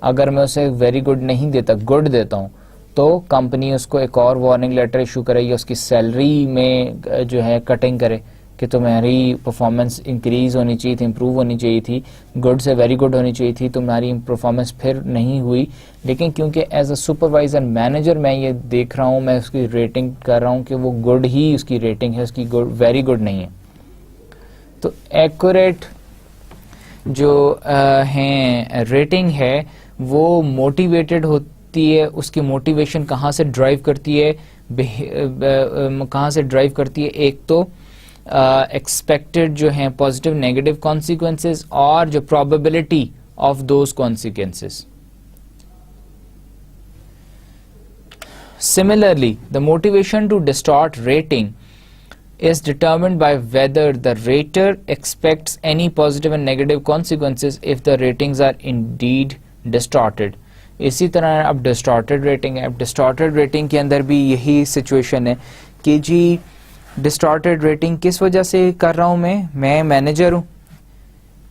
اگر میں اسے ویری گڈ نہیں دیتا, گڈ دیتا ہوں, تو کمپنی اس کو ایک اور وارننگ لیٹر ایشو کرے یا اس کی سیلری میں جو ہے کٹنگ کرے کہ تمہاری پرفارمنس انکریز ہونی چاہیے تھی, امپروو ہونی چاہیے تھی, گڈ سے ویری گڈ ہونی چاہیے تھی, تمہاری پرفارمنس پھر نہیں ہوئی. لیکن کیونکہ ایز اے سپروائزر مینیجر میں یہ دیکھ رہا ہوں, میں اس کی ریٹنگ کر رہا ہوں کہ وہ گڈ ہی اس کی ریٹنگ ہے, اس کی ویری گڈ نہیں ہے. تو ایکوریٹ جو ہیں ریٹنگ ہے وہ موٹیویٹڈ ہوتی ہے, اس کی موٹیویشن کہاں سے ڈرائیو کرتی ہے, کہاں سے ڈرائیو کرتی ہے. ایک تو ایکسپیکٹڈ جو ہیں پازیٹیو نیگیٹو کانسیکوینسز اور جو probability of those consequences. Similarly, the motivation to distort rating is determined by whether the rater expects any positive and negative consequences if the ratings are indeed distorted. اسی طرح اب distorted rating ہے. اب distorted rating کے اندر بھی یہی situation ہے کہ جی ڈسٹارٹیڈ ریٹنگ کس وجہ سے کر رہا ہوں, میں مینیجر ہوں,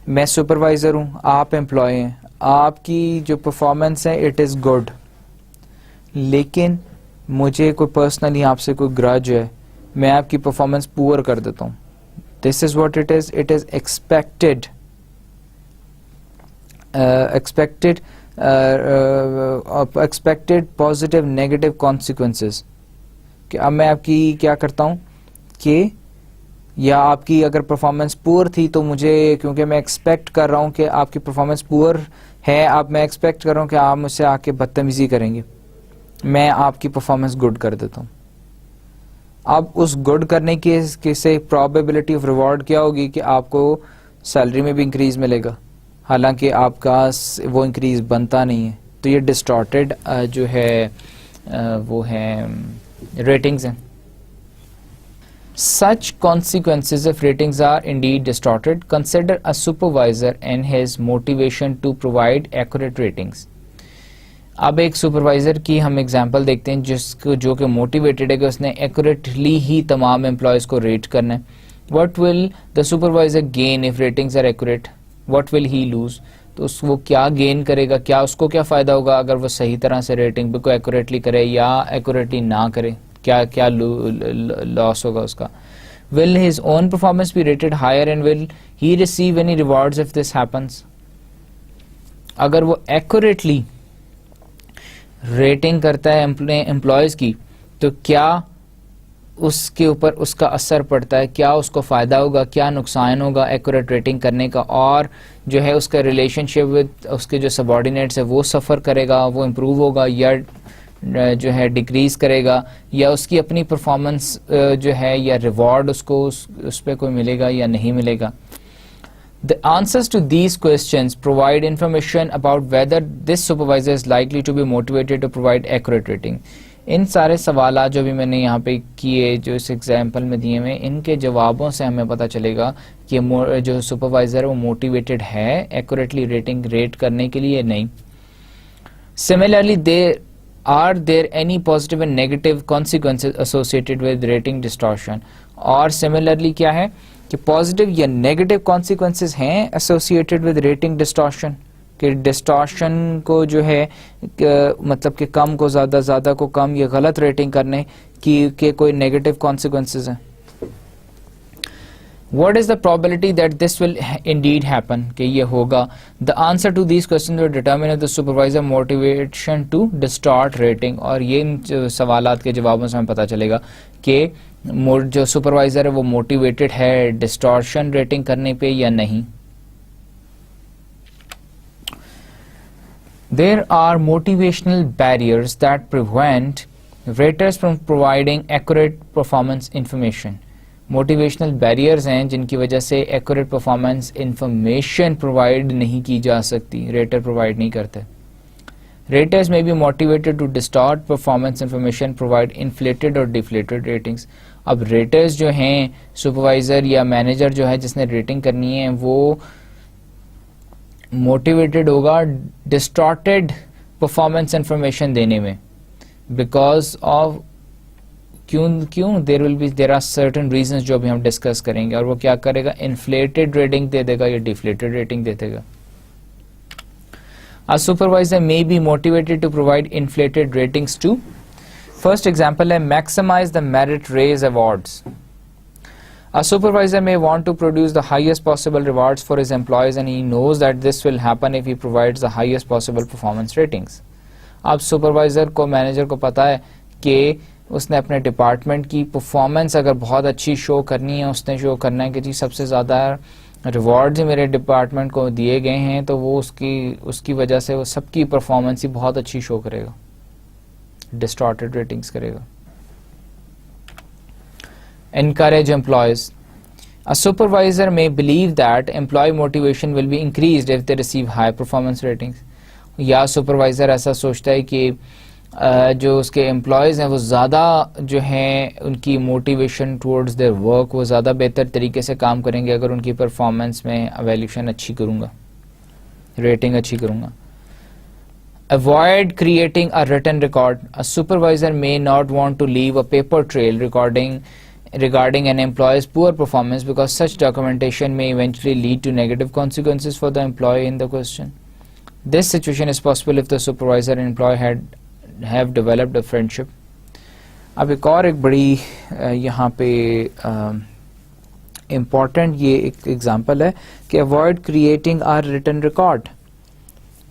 میں سپروائزر ہوں, آپ امپلائی ہیں, آپ کی جو پرفارمنس ہے اٹ از گڈ, لیکن مجھے کوئی پرسنلی آپ سے کوئی گرج ہے, میں آپ کی پرفارمنس پور کر دیتا ہوں. This is what it is expected positive negative consequences. کہ اب میں آپ کی کیا کرتا ہوں کہ یا آپ کی اگر پرفارمنس پور تھی تو مجھے, کیونکہ میں ایکسپیکٹ کر رہا ہوں کہ آپ کی پرفارمنس پور ہے, اب میں ایکسپیکٹ کر رہا ہوں کہ آپ مجھ سے آ کے بدتمیزی کریں گے, میں آپ کی پرفارمنس گڈ کر دیتا ہوں. اب اس گڈ کرنے کی سے پرابیبلٹی آف ریوارڈ کیا ہوگی کہ آپ کو سیلری میں بھی انکریز ملے گا, حالانکہ آپ کا وہ انکریز بنتا نہیں ہے. تو یہ ڈسٹارٹیڈ جو ہے وہ ہے ریٹنگز ہیں. Such consequences if ratings are indeed distorted, consider a supervisor and his motivation to provide accurate ratings. اب ایک سپروائزر کی ہم ایگزامپل دیکھتے ہیں جس کو جو کہ موٹیویٹڈ ہے کہ اس نے ایکوریٹلی ہی تمام امپلائیز کو ریٹ کرنا ہے. What will the supervisor gain if ratings are accurate? What will he lose? تو وہ کیا گین کرے گا, کیا اس کو کیا فائدہ ہوگا اگر وہ صحیح طرح سے ریٹنگ کو ایکوریٹلی کرے یا ایکوریٹلی نہ کرے, کیا لاس ہوگا اس کا. Will his own performance be rated higher and will he receive any rewards if this happens? اگر وہ ایکوریٹلی ریٹنگ کرتا ہے امپلائیز کی تو کیا اس کے اوپر اس کا اثر پڑتا ہے, کیا اس کو فائدہ ہوگا, کیا نقصان ہوگا ایکوریٹ ریٹنگ کرنے کا, اور جو ہے اس کا ریلیشن شپ ود اس کے جو سبارڈینیٹس ہے وہ سفر کرے گا, وہ امپروو ہوگا یا جو ہے ڈیکریز کرے گا, یا اس کی اپنی پرفارمنس جو ہے یا ریوارڈ اس کو اس پہ کوئی ملے گا یا نہیں ملے گا. The answers to these questions provide information about whether this supervisor is likely to be motivated to provide accurate rating. ان سارے سوالات جو بھی میں نے یہاں پہ کیے, جو اس ایگزامپل میں دیے ہوئے, ان کے جوابوں سے ہمیں پتہ چلے گا کہ جو سپروائزر ہے وہ موٹیویٹڈ ہے ایکوریٹلی ریٹنگ ریٹ کرنے کے لیے نہیں. Similarly, are there any positive and negative consequences associated with rating distortion? اور similarly کیا ہے کہ پازیٹیو یا نیگیٹو کانسیکوینسز ہیں ایسوسیٹیڈ ود ریٹنگ ڈسٹارشن, کہ ڈسٹارشن کو جو ہے مطلب کہ کم کو زیادہ, زیادہ کو کم, یا غلط ریٹنگ کرنے کی کوئی نیگیٹو کانسیکوینسز ہیں. What is the probability that this will indeed happen, کہ یہ ہوگا. The answer to these questions will determine the supervisor motivation to distort rating. اور یہ سوالات کے جوابوں سے ہمیں پتہ چلے گا کہ جو سپروائزر ہے وہ موٹیویٹڈ ہے ڈسٹارشن ریٹنگ کرنے پہ یا نہیں. There are motivational barriers that prevent raters from providing accurate performance information. Motivational barriers ہیں جن کی وجہ سے ایکوریٹ پرفارمنس انفارمیشن پرووائڈ نہیں کی جا سکتی, ریٹر پرووائڈ نہیں کرتے. Raters may be motivated to distort performance information, provide inflated or deflated ratings. اب ریٹرز جو ہیں, سپروائزر یا مینیجر جو ہے جس نے ریٹنگ کرنی ہے, وہ موٹیویٹڈ ہوگا ڈسٹارٹیڈ پرفارمنس انفارمیشن دینے میں, بیکاز آف کیوں دیر آر سرٹن ریزنز جو بھی ہم ڈسکس کریں گے. اور وہ کیا کرے گا, انفلیٹڈ ریٹنگ دے دے گا یا ڈیفلیٹڈ ریٹنگ دے دے گا. A supervisor may be motivated to provide inflated ratings too. First example ہے maximize the merit raise awards. A supervisor may want to produce the highest possible rewards for his employees and he knows that this will happen if he provides the highest possible performance ratings. اب supervisor کو, manager کو پتا ہے کہ اس نے اپنے department کی performance اگر بہت اچھی شو کرنی ہے, اس نے شو کرنا ہے کہ جی سب سے زیادہ ریوارڈز میرے ڈپارٹمنٹ کو دیے گئے ہیں, تو وہ اس کی وجہ سے وہ سب کی پرفارمنس ہی بہت اچھی شو کرے گا, ڈسٹارٹیڈ ریٹنگز کرے گا. Encourage employees. A supervisor may believe that employee motivation will be increased if they receive high performance ratings. یا سپروائزر ایسا سوچتا ہے کہ جو اس کے امپلائیز ہیں وہ زیادہ جو ہیں ان کی موٹیویشن ٹورڈز دیئر ورک, وہ زیادہ بہتر طریقے سے کام کریں گے اگر ان کی پرفارمنس میں ایویلیوشن اچھی کروں گا, ریٹنگ اچھی کروں گا. Avoid creating a written record. A supervisor may not want to leave a paper trail regarding an employee's poor performance because such documentation may eventually lead to negative consequences for the employee in the question. This situation is possible if the supervisor and employee have developed a friendship. اب ایک اور ایک بڑی یہاں پہ important یہ ایک example ہے کہ avoid creating a written record.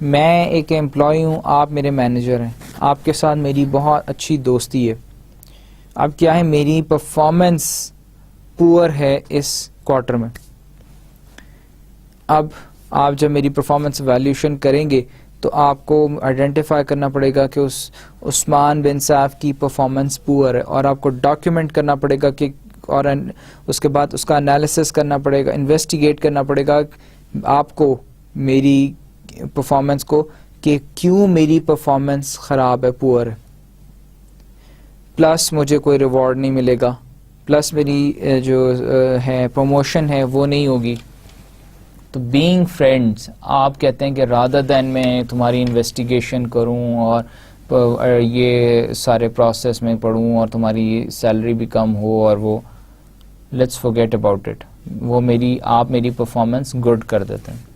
میں ایک امپلائی ہوں, آپ میرے مینیجر ہیں, آپ کے ساتھ میری بہت اچھی دوستی ہے. اب کیا ہے, میری پرفارمنس پور ہے اس کوارٹر میں. اب آپ جب میری پرفارمنس ایویلیوشن کریں گے تو آپ کو آئیڈینٹیفائی کرنا پڑے گا کہ اس عثمان بن صاف کی پرفارمنس پور ہے, اور آپ کو ڈاکیومنٹ کرنا پڑے گا کہ, اور اس کے بعد اس کا انالیسس کرنا پڑے گا, انویسٹیگیٹ کرنا پڑے گا آپ کو میری پرفارمنس کو کہ کیوں میری پرفارمنس خراب ہے, پور ہے. پلس مجھے کوئی ریوارڈ نہیں ملے گا, پلس میری جو ہے پروموشن ہے وہ نہیں ہوگی. تو بینگ فرینڈس, آپ کہتے ہیں کہ رادر دین میں تمہاری انویسٹیگیشن کروں اور یہ سارے پروسیس میں پڑھوں اور تمہاری سیلری بھی کم ہو, اور وہ لیٹس فورگیٹ اباؤٹ اٹ, وہ آپ میری پرفارمنس گڈ کر دیتے ہیں.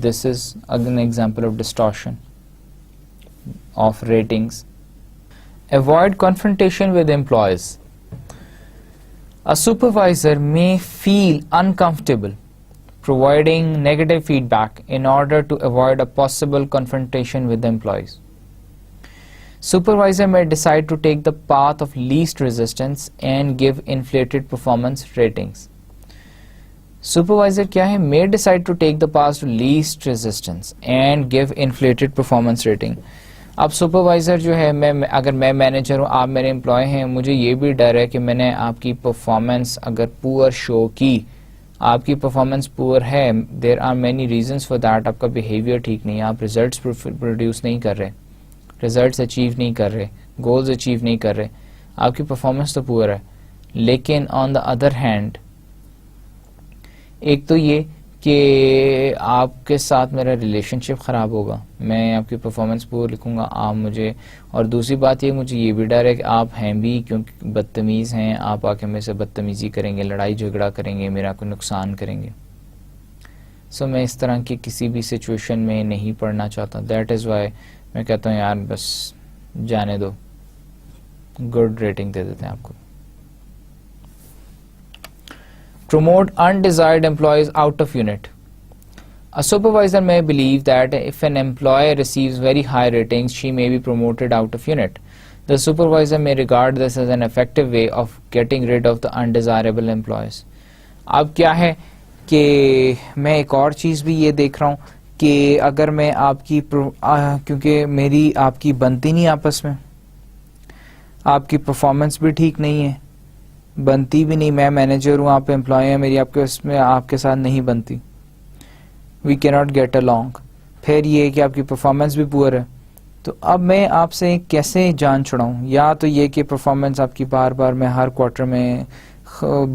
This is an example of distortion of ratings. Avoid confrontation with employees. A supervisor may feel uncomfortable providing negative feedback in order to avoid a possible confrontation with the employees. Supervisor may decide to take the path of least resistance and give inflated performance ratings. Supervisor کیا ہے؟ may decide to take the path of least resistance and give inflated performance rating. اب supervisor جو ہے، اگر میں manager ہوں، آپ میرے امپلائی ہیں، مجھے یہ بھی ڈر ہے کہ میں نے آپ کی پرفارمنس اگر پور شو کی، آپ کی پرفارمنس پور ہے، there are many reasons for that, آپ کا بیہیویئر ٹھیک نہیں ہے، آپ ریزلٹس پروڈیوس نہیں کر رہے، ریزلٹس اچیو نہیں کر رہے، گولز اچیو نہیں کر رہے، آپ کی پرفارمنس تو پور ہے. لیکن آن دا ادر ہینڈ ایک تو یہ کہ آپ کے ساتھ میرا ریلیشن شپ خراب ہوگا، میں آپ کی پرفارمنس پور لکھوں گا، آپ مجھے، اور دوسری بات یہ مجھے یہ بھی ڈر ہے کہ آپ ہیں بھی کیونکہ بدتمیز ہیں، آپ آ کے میرے سے بدتمیزی کریں گے، لڑائی جھگڑا کریں گے، میرا کوئی نقصان کریں گے. سو میں اس طرح کی کسی بھی سچویشن میں نہیں پڑنا چاہتا. دیٹ از وائی میں کہتا ہوں یار بس جانے دو، گڈ ریٹنگ دے دیتے ہیں آپ کو. Promote undesired employees out of unit. A supervisor may believe that if an employee receives very high ratings, she may be promoted out of unit. The supervisor may regard this as an effective way of getting rid of the undesirable employees. اب کیا ہے کہ میں ایک اور چیز بھی یہ دیکھ رہا ہوں کہ اگر میں آپ کی کیونکہ میری آپ کی بنتی نہیں آپس میں، آپ کی پرفارمنس بھی ٹھیک نہیں ہے، بنتی بھی نہیں، میں مینیجر ہوں، آپ امپلائی ہیں میری، آپ کے اس میں آپ کے ساتھ نہیں بنتی، وی کی ناٹ گیٹ along. پھر یہ کہ آپ کی پرفارمنس بھی پور ہے، تو اب میں آپ سے کیسے جان چھڑاؤں؟ یا تو یہ کہ پرفارمنس آپ کی بار بار میں ہر کوارٹر میں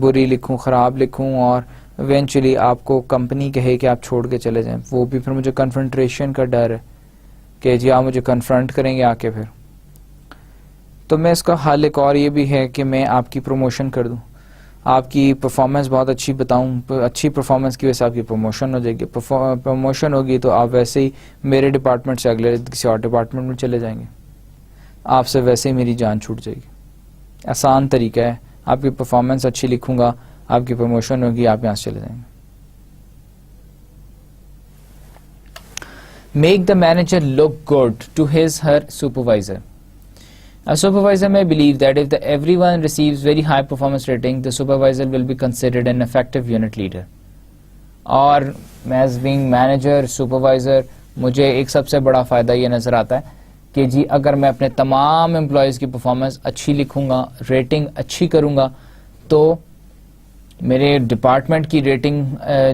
بری لکھوں، خراب لکھوں، اور ایونچولی آپ کو کمپنی کہے کہ آپ چھوڑ کے چلے جائیں، وہ بھی پھر مجھے کنفرنٹریشن کا ڈر ہے کہ جی آپ مجھے کنفرنٹ کریں گے آ کے. پھر تو میں اس کا حل ایک اور یہ بھی ہے کہ میں آپ کی پروموشن کر دوں، آپ کی پرفارمنس بہت اچھی بتاؤں، اچھی پرفارمنس کی وجہ سے آپ کی پروموشن ہو جائے گی، پروموشن ہوگی تو آپ ویسے ہی میرے ڈپارٹمنٹ سے اگلے کسی اور ڈپارٹمنٹ میں چلے جائیں گے، آپ سے ویسے ہی میری جان چھوٹ جائے گی. آسان طریقہ ہے، آپ کی پرفارمنس اچھی لکھوں گا، آپ کی پروموشن ہوگی، آپ یہاں سے چلے جائیں گے. Make the manager look good to his/her supervisor. A supervisor may believe that if everyone receives very high performance rating, the supervisor will be considered an effective unit leader. اور as being manager, supervisor، مجھے ایک سب سے بڑا فائدہ یہ نظر آتا ہے کہ جی اگر میں اپنے تمام امپلائیز کی پرفارمنس اچھی لکھوں گا، ریٹنگ اچھی کروں گا، تو میرے ڈپارٹمنٹ کی ریٹنگ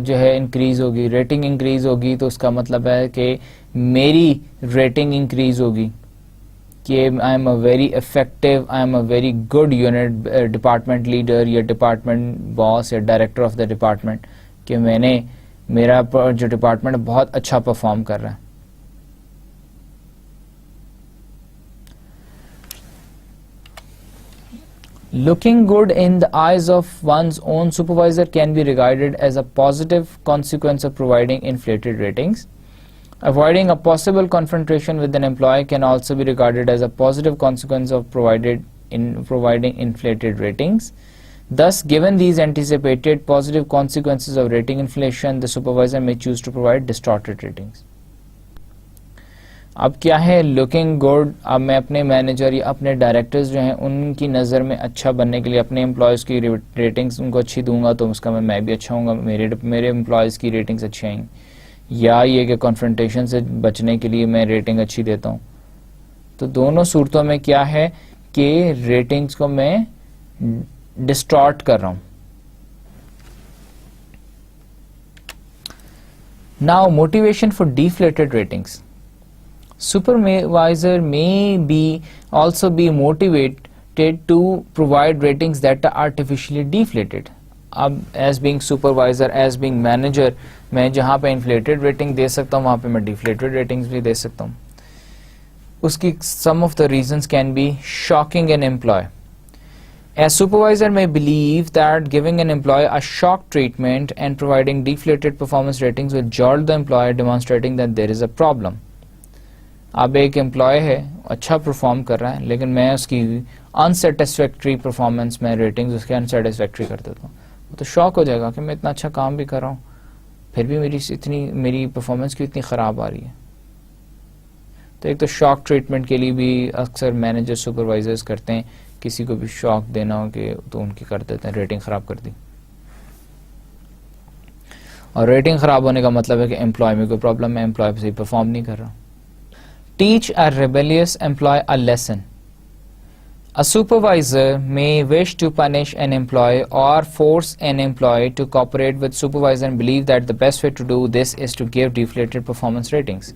جو ہے انکریز ہوگی. ریٹنگ انکریز ہوگی تو اس کا مطلب ہے کہ میری ریٹنگ انکریز ہوگی کہ I am a very effective, I am a very good unit department leader یا ڈپارٹمنٹ باس یا ڈائریکٹر آف دا ڈپارٹمنٹ، کہ میں نے میرا جو ڈپارٹمنٹ بہت اچھا پرفارم کر رہا ہے. Looking good in the eyes of one's own supervisor can be regarded as a positive consequence of providing inflated ratings. Avoiding a possible confrontation with an employee can also be regarded as a positive consequence of providing inflated ratings. Thus, given these anticipated positive consequences of rating inflation, the supervisor may choose to provide distorted ratings. اب کیا ہے looking good, اب میں اپنے manager یا اپنے directors جو ہیں ان کی نظر میں اچھا بننے کے لیے اپنے امپلائیز کی ریٹنگز ان کو اچھی دوں گا تو اس کا میں بھی اچھا ہوں گا، میرے امپلائیز کی ریٹنگز اچھی آئیں گی. یا یہ کہ کنفرنٹیشن سے بچنے کے لیے میں ریٹنگ اچھی دیتا ہوں. تو دونوں صورتوں میں کیا ہے کہ ریٹنگز کو میں ڈسٹارٹ کر رہا ہوں. Now, motivation for deflated ratings. Supervisor may also be motivated to provide ratings that are artificially deflated. اب as being supervisor, as being manager، میں جہاں پہ inflated rating دے سکتا ہوں وہاں پہ میں deflated ratings بھی دے سکتا ہوں. اس کی some of the reasons can be shocking an employee. A supervisor may believe that giving an employee a shock treatment and providing deflated performance ratings will jolt the employee, demonstrating that there is a problem. اب ایک employee ہے اچھا perform کر رہا ہے لیکن میں اس کی انسیٹسفیکٹری پرفارمنس میں ریٹنگز اس کے انسیٹسفیکٹری کر دیتا ہوں، وہ تو شوق ہو جائے گا کہ میں اتنا اچھا کام بھی کر رہا ہوں پھر بھی میری پرفارمنس کی اتنی خراب آ رہی ہے. تو ایک تو شاک ٹریٹمنٹ کے لیے بھی اکثر مینیجر سپروائزرز کرتے ہیں, کسی کو بھی شاک دینا ہو کہ تو ان کی کر دیتے ہیں, ریٹنگ خراب کر دی. اور ریٹنگ خراب ہونے کا مطلب ہے کہ امپلائی میں کوئی پرابلم ہے, امپلائی صحیح پرفارم نہیں کر رہا. Teach a rebellious employee a lesson. A supervisor may wish to punish an employee or force an employee to cooperate with supervisor and believe that the best way to do this is to give deflated performance ratings.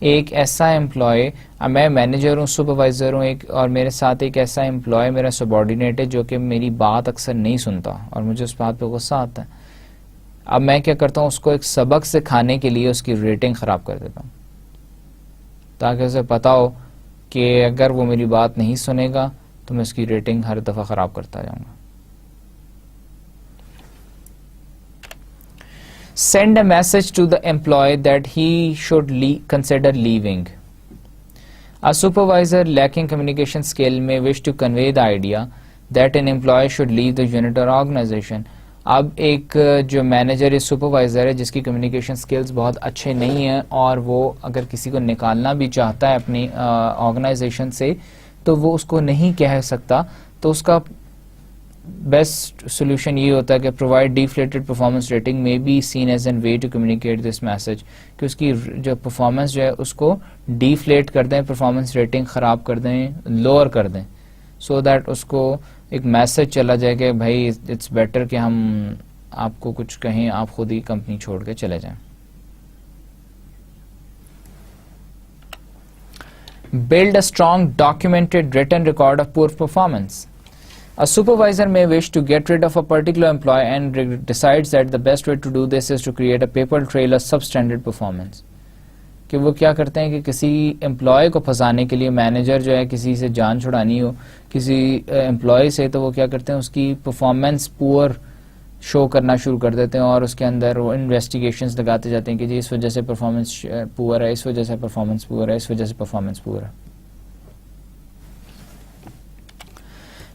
ایک ایسا employee, میں manager ہوں, supervisor ہوں ایک, اور میرے ساتھ ایک ایسا امپلائی میرا سبارڈینیٹ ہے جو کہ میری بات اکثر نہیں سنتا اور مجھے اس بات پہ غصہ آتا ہے. اب میں کیا کرتا ہوں, اس کو ایک سبق سکھانے کے لیے اس کی ریٹنگ خراب کر دیتا ہوں, تاکہ اسے پتا ہو کہ اگر وہ میری بات نہیں سنے گا تو میں اس کی ریٹنگ ہر دفعہ خراب کرتا جاؤں گا. Send a message to the employee that he should consider leaving. A supervisor lacking communication skill may wish to convey the idea that an employee should leave the unit or organization. اب ایک جو manager یا supervisor ہے جس کی communication skills بہت اچھے نہیں ہیں اور وہ اگر کسی کو نکالنا بھی چاہتا ہے اپنی آرگنائزیشن سے تو وہ اس کو نہیں کہہ سکتا, تو اس کا بیسٹ سولوشن یہ ہوتا ہے کہ provide deflated performance rating may be seen as an way to communicate this message, کہ اس کی جو پرفارمنس جو ہے اس کو ڈیفلیٹ کر دیں, پرفارمنس ریٹنگ خراب کر دیں, لوور کر دیں, سو دیٹ اس کو ایک میسج چلا جائے کہ بھائی اٹس بیٹر کہ ہم آپ کو کچھ کہیں, آپ خود ہی کمپنی چھوڑ کے چلے جائیں. Build a strong documented written record of poor performance. A supervisor may wish to get rid of a particular employee and decides that the best way to do this is to create a paper trail of substandard performance. کہ وہ کیا کرتے ہیں کہ کسی employee کو پھنسانے کے لیے, مینیجر جو ہے کسی سے جان چھڑانی ہو کسی امپلائی سے, تو وہ کیا کرتے ہیں اس کی پرفارمنس پور شو کرنا شروع کر دیتے ہیں اور اس کے اندر وہ انویسٹیگیشنز لگاتے جاتے ہیں کہ جی اس وجہ سے پرفارمنس پور ہے, اس وجہ سے پرفارمنس پور ہے, اس وجہ سے پرفارمنس پور ہے.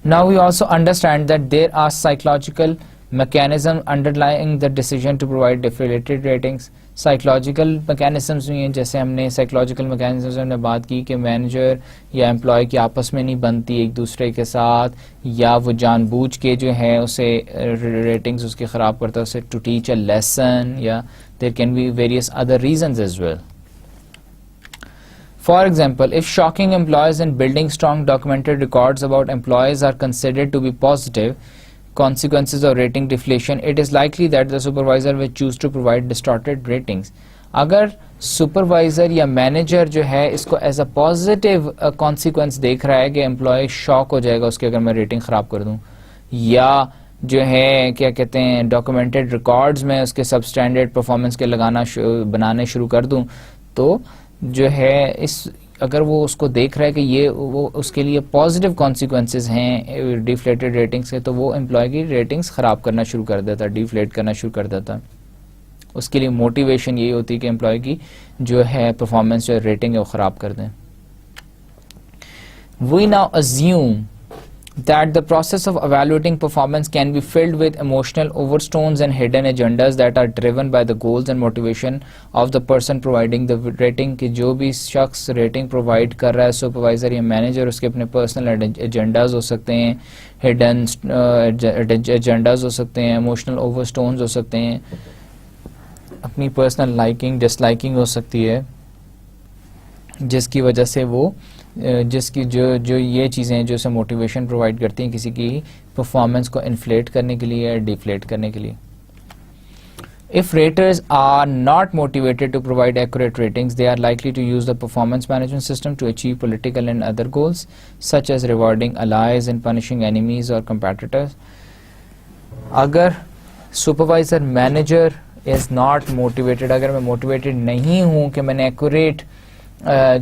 Now we also understand that there are psychological mechanisms underlying the decision to provide deflated ratings. Psychological mechanisms بھی ہیں, جیسے ہم نے سائیکلوجیکل میکینزمز میں بات کی کہ مینیجر یا امپلائی کی آپس میں نہیں بنتی ایک دوسرے کے ساتھ, یا وہ جان بوجھ کے جو ہے اسے ریٹنگز اس کی خراب کرتا ہے, اسے ٹو ٹیچ اے لیسن, یا there can be various other reasons as well. For example, if shocking employees and building strong documented records about employees are considered to be positive consequences of rating deflation, it is likely that the supervisor will choose to provide distorted ratings. اگر supervisor یا manager جو ہے اس کو as a positive consequence دیکھ رہا ہے کہ employee شاک ہو جائے گا اس کی اگر میں ریٹنگ خراب کر دوں, یا جو ہے کیا کہتے ہیں ڈاکومنٹڈ ریکارڈز میں اس کے سب اسٹینڈرڈ پرفارمنس کے بنانے شروع کر دوں, تو جو ہے اس اگر وہ اس کو دیکھ رہا ہے کہ یہ وہ اس کے لیے پازیٹیو کانسیکوینسز ہیں ڈیفلیٹڈ ریٹنگس کے, تو وہ امپلائی کی ریٹنگس خراب کرنا شروع کر دیتا ہے, ڈیفلیٹ کرنا شروع کر دیتا ہے. اس کے لیے موٹیویشن یہی ہوتی ہے کہ امپلائی کی جو ہے پرفارمنس جو ریٹنگ ہے وہ خراب کر دیں. We now assume that the process of evaluating performance can be filled with emotional overtones and hidden agendas that are driven by the goals and motivation of the person providing the rating. کہ جو بھی شخص rating provide کر رہا ہے supervisor یا manager, اس کے اپنے پرسنل ایجنڈاز ہو سکتے ہیں, ہڈن ایجنڈاز ہو سکتے ہیں, ایموشنل اوورٹونز ہو سکتے ہیں, اپنی پرسنل لائکنگ ڈس لائکنگ ہو سکتی ہے, جس کی وجہ سے وہ جس کی جو یہ چیزیں جو اسے موٹیویشن پرووائڈ کرتی ہیں کسی کی پرفارمنس کو انفلیٹ کرنے کے لیے یا ڈیفلیٹ کرنے کے لیے. If raters are not motivated to provide accurate ratings, they are likely to use the performance management system to achieve political and other goals, such as rewarding allies and punishing enemies or competitors. اگر supervisor manager is not motivated, اگر میں motivated نہیں ہوں کہ میں نے accurate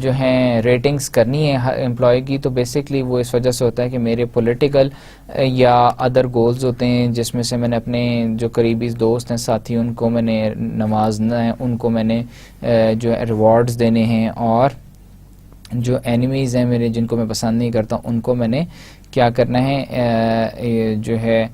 جو ہیں ریٹنگز کرنی ہے امپلائی کی, تو بیسکلی وہ اس وجہ سے ہوتا ہے کہ میرے پولیٹیکل یا ادر گولز ہوتے ہیں, جس میں سے میں نے اپنے جو قریبی دوست ہیں ساتھی ان کو میں نے نوازنا ہے, ان کو میں نے جو ریوارڈز دینے ہیں, اور جو اینیمیز ہیں میرے جن کو میں پسند نہیں کرتا ان کو میں نے کیا کرنا ہے جو ہے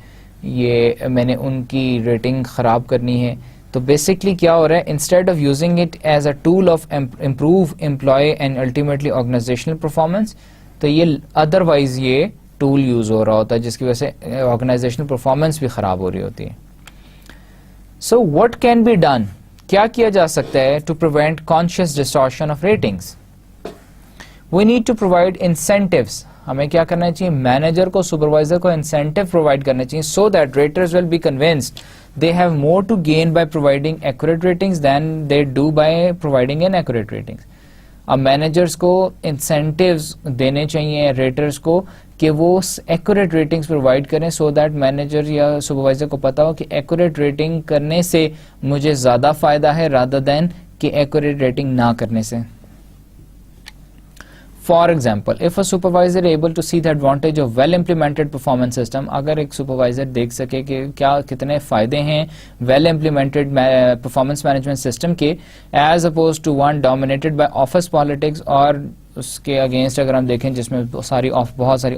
یہ میں نے ان کی ریٹنگ خراب کرنی ہے. تو بیسکلی کیا ہو رہا ہے, instead of using it as a tool of improve employee and ultimately organizational performance, تو یہ ادروائز یہ ٹول یوز ہو رہا ہوتا ہے جس کی وجہ سے آرگنائزیشنل پرفارمنس بھی خراب ہو رہی ہوتی ہے. So what can be done, کیا کیا جا سکتا ہے to prevent conscious distortion of ratings. We need to provide incentives, ہمیں کیا کرنا چاہیے, مینیجر کو سپروائزر کو انسینٹیو پرووائڈ کرنا چاہیے so that raters will be convinced they have more to gain by providing accurate ratings than they do by providing inaccurate ratings. اب managers کو انسینٹیوز دینے چاہیے ریٹرز کو کہ وہ ایکوریٹ ریٹنگز پرووائڈ کریں سو دیٹ مینیجر یا supervisor کو پتا ہو کہ ایکوریٹ ریٹنگ کرنے سے مجھے زیادہ فائدہ ہے رادر دین کہ ایکوریٹ ریٹنگ نہ کرنے سے. For example, if a supervisor able to see the advantage of well implemented performance system, اگر ایک سپروائزر دیکھ سکے کہ کیا کتنے فائدے ہیں well implemented performance management system کے as opposed to one dominated by office politics, اور اس کے اگینسٹ اگر ہم دیکھیں جس میں بہت ساری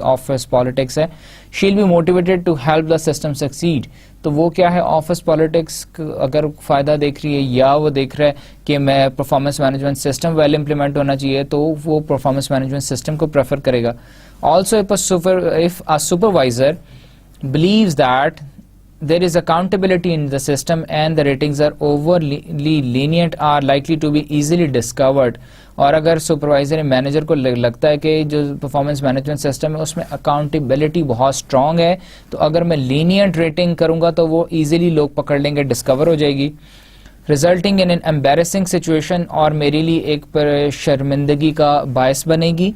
آفس پالیٹکس ہے, she'll be motivated to help the system succeed. تو وہ کیا ہے, آفس پالیٹکس اگر فائدہ دیکھ رہی ہے یا وہ دیکھ رہا ہے کہ میں performance management system well implement ہونا چاہیے تو وہ پرفارمنس مینجمنٹ سسٹم کو پریفر کرے گا. Also if a supervisor believes that there is accountability in the system and the ratings are overly lenient are likely to be easily discovered. اور اگر supervisor manager کو لگتا ہے کہ جو پرفارمنس مینجمنٹ سسٹم ہے اس میں اکاؤنٹیبلٹی بہت اسٹرانگ ہے تو اگر میں لینینٹ ریٹنگ کروں گا تو وہ ایزیلی لوگ پکڑ لیں گے, ڈسکور ہو جائے گی, resulting in an embarrassing situation, اور میرے لیے ایک شرمندگی کا باعث بنے گی.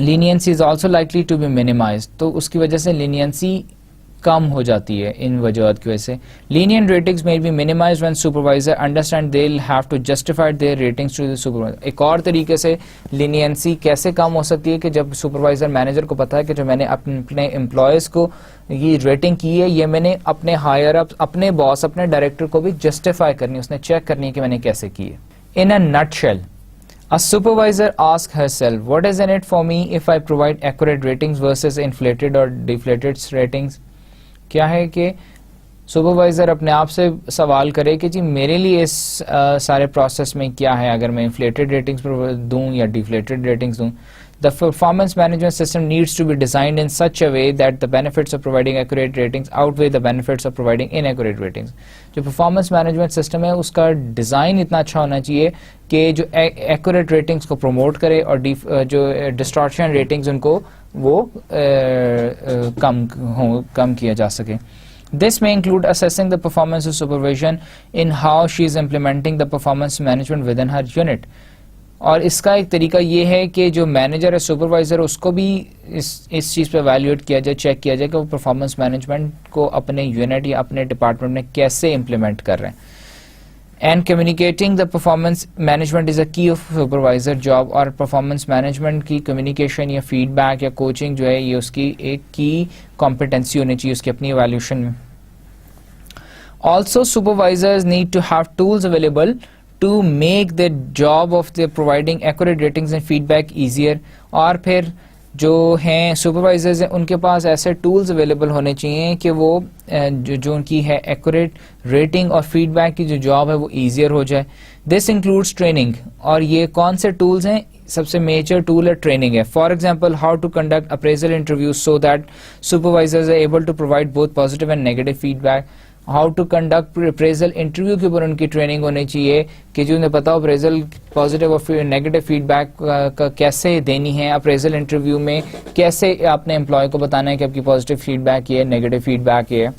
Leniency is also likely to be minimized, تو اس کی وجہ سے لینینسی کم ہو جاتی ہے ان وجوہات کی وجہ سے. lenient ratings may be minimized when supervisor understand they'll have to justify their ratings to the supervisor. ایک اور طریقے سے leniency کیسے کم ہو سکتی ہے کہ جب سپروائزر مینیجر کو پتا ہے کہ جو میں نے اپنے امپلائیز کو یہ ریٹنگ کی ہے یہ میں نے اپنے ہائر اپ, اپنے باس, اپنے ڈائریکٹر کو بھی جسٹیفائی کرنی, اس نے چیک کرنی ہے کہ میں نے کیسے کی ہے. In a nutshell, a supervisor asks herself, what is in it for me if I provide accurate ratings versus inflated or deflated ratings. کیا ہے کہ سپروائزر اپنے آپ سے سوال کرے کہ جی میرے لیے اس سارے پروسیس میں کیا ہے اگر میں انفلیٹڈ ریٹنگز دوں یا ڈیفلیٹڈ ریٹنگز دوں. The performance management system needs to be designed in such a way that the benefits of providing accurate ratings outweigh the benefits of providing inaccurate ratings. جو performance management system ہے اس کا design اتنا اچھا ہونا چاہیے کہ جو accurate ratings کو پروموٹ کرے اور جو distortion ratings ان کو وہ کم کیا جا سکے. This may include assessing the performance of supervision in how she is implementing the performance management within her unit. اور اس کا ایک طریقہ یہ ہے کہ جو مینیجر ہے سپروائزر اس کو بھی اس چیز پہ ایویلیویٹ کیا جائے, چیک کیا جائے کہ وہ پرفارمنس مینجمنٹ کو اپنے یونٹ یا اپنے ڈپارٹمنٹ میں کیسے امپلیمنٹ کر رہے ہیں. And communicating the performance management is a key of supervisor job, اور پرفارمنس مینجمنٹ کی کمیونیکیشن یا فیڈ بیک یا کوچنگ جو ہے یہ اس کی ایک کی کمپیٹنسی ہونی چاہیے اس کی اپنی ایویلیوشن میں. Also supervisors need to have tools available to make the job of the providing accurate ratings and feedback easier. اور پھر جو ہیں سپروائزرز ہیں ان کے پاس ایسے ٹولز اویلیبل ہونے چاہیے کہ وہ جو ان کی ہے ایکوریٹ ریٹنگ اور فیڈ بیک کی جو جاب ہے وہ ایزیئر ہو جائے. دس انکلوڈس ٹریننگ, اور یہ کون سے ٹولز ہیں, سب سے میجر ٹول ہے ٹریننگ ہے. For example how to conduct appraisal interviews so that supervisors are able to provide both positive and negative feedback. How to conduct appraisal interview کے اوپر ان کی ٹریننگ ہونی چاہیے کہ جو انہیں پتا ہو اپریزل پازیٹیو اور نیگیٹو فیڈ بیک کا کیسے دینی ہے, اپریزل انٹرویو میں کیسے اپنے امپلائی کو بتانا ہے کہ آپ کی پازیٹیو فیڈ بیک یہ ہے, نیگیٹو فیڈ بیک یہ ہے.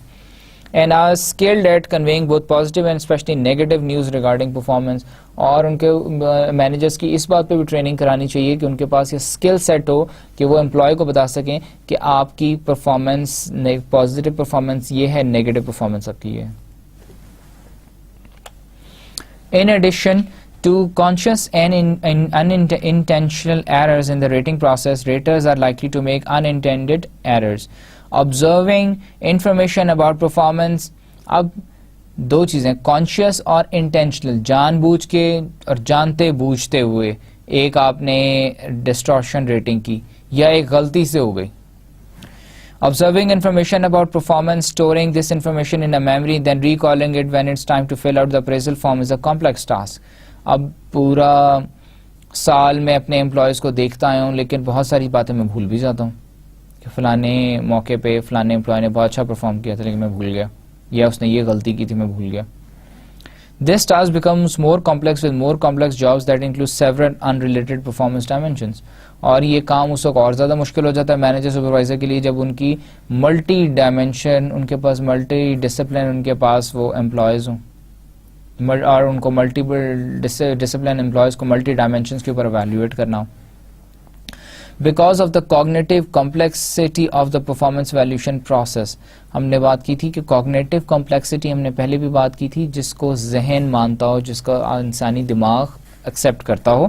And are skilled at conveying both positive and especially negative news regarding performance. اور ان کے مینیجرس کی اس بات پہ بھی ٹریننگ کرانی چاہیے کہ ان کے پاس یہ اسکل سیٹ ہو کہ وہ امپلائی کو بتا سکیں کہ آپ کی پرفارمنس پازیٹیو پرفارمنس یہ ہے, نیگیٹو پرفارمنس آپ کی یہ ہے. In addition to conscious and unintentional errors in the rating process, raters are likely to make unintended errors. Observing information about performance, اب دو چیزیں کانشیس اور انٹینشنل, جان بوجھ کے اور جانتے بوجھتے ہوئے ایک آپ نے ڈسٹورشن ریٹنگ کی یا ایک غلطی سے ہو گئی. Observing information about performance, storing this information in a memory, then recalling it when it's time to fill out the appraisal form is a complex task. اب پورا سال میں اپنے امپلائیز کو دیکھتا آیا ہوں لیکن بہت ساری باتیں میں بھول بھی جاتا ہوں کہ فلانے موقع پہ فلانے امپلائی نے بہت اچھا پرفارم کیا تھا لیکن میں بھول گیا, یا اس نے یہ غلطی کی تھی میں بھول گیا. This task becomes more complex with more complex jobs that include several unrelated performance dimensions. اور یہ کام اس وقت اور زیادہ مشکل ہو جاتا ہے مینیجر سپروائزر کے لیے جب ان کی ملٹی ڈائمینشن, ان کے پاس ملٹی ڈسپلن, ان کے پاس وہ امپلائیز ہوں اور ان کو ملٹیپل ڈسپلن امپلائیز کو ملٹی ڈائمینشنس کے اوپر ایویلویٹ کرنا ہو. Because of the cognitive complexity of the performance valuation process, ہم نے بات کی تھی کہ کوگنیٹو کمپلیکسٹی ہم نے پہلے بھی بات کی تھی جس کو ذہن مانتا ہو, جس کا انسانی دماغ ایکسیپٹ کرتا ہو.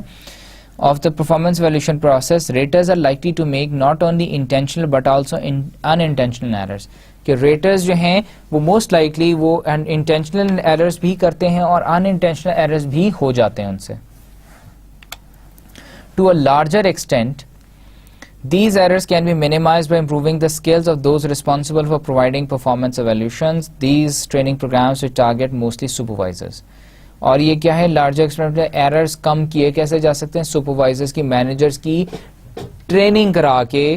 Of the performance evaluation process, raters are likely to make not only intentional but also unintentional errors. کہ ریٹرز جو ہیں وہ موسٹ لائکلی وہ انٹینشنل ایررز بھی کرتے ہیں اور ان انٹینشنل ایررز بھی ہو جاتے ہیں ان سے. To a larger extent, these errors can be minimized by improving the skills of those responsible for providing performance evaluations. These training programs will target mostly supervisors. اور یہ کیا ہے, لارجر ایکسپیرمنٹ میں errors کم کیے کیسے جا سکتے ہیں, سپروائزرز کی, مینیجرز کی ٹریننگ کرا کے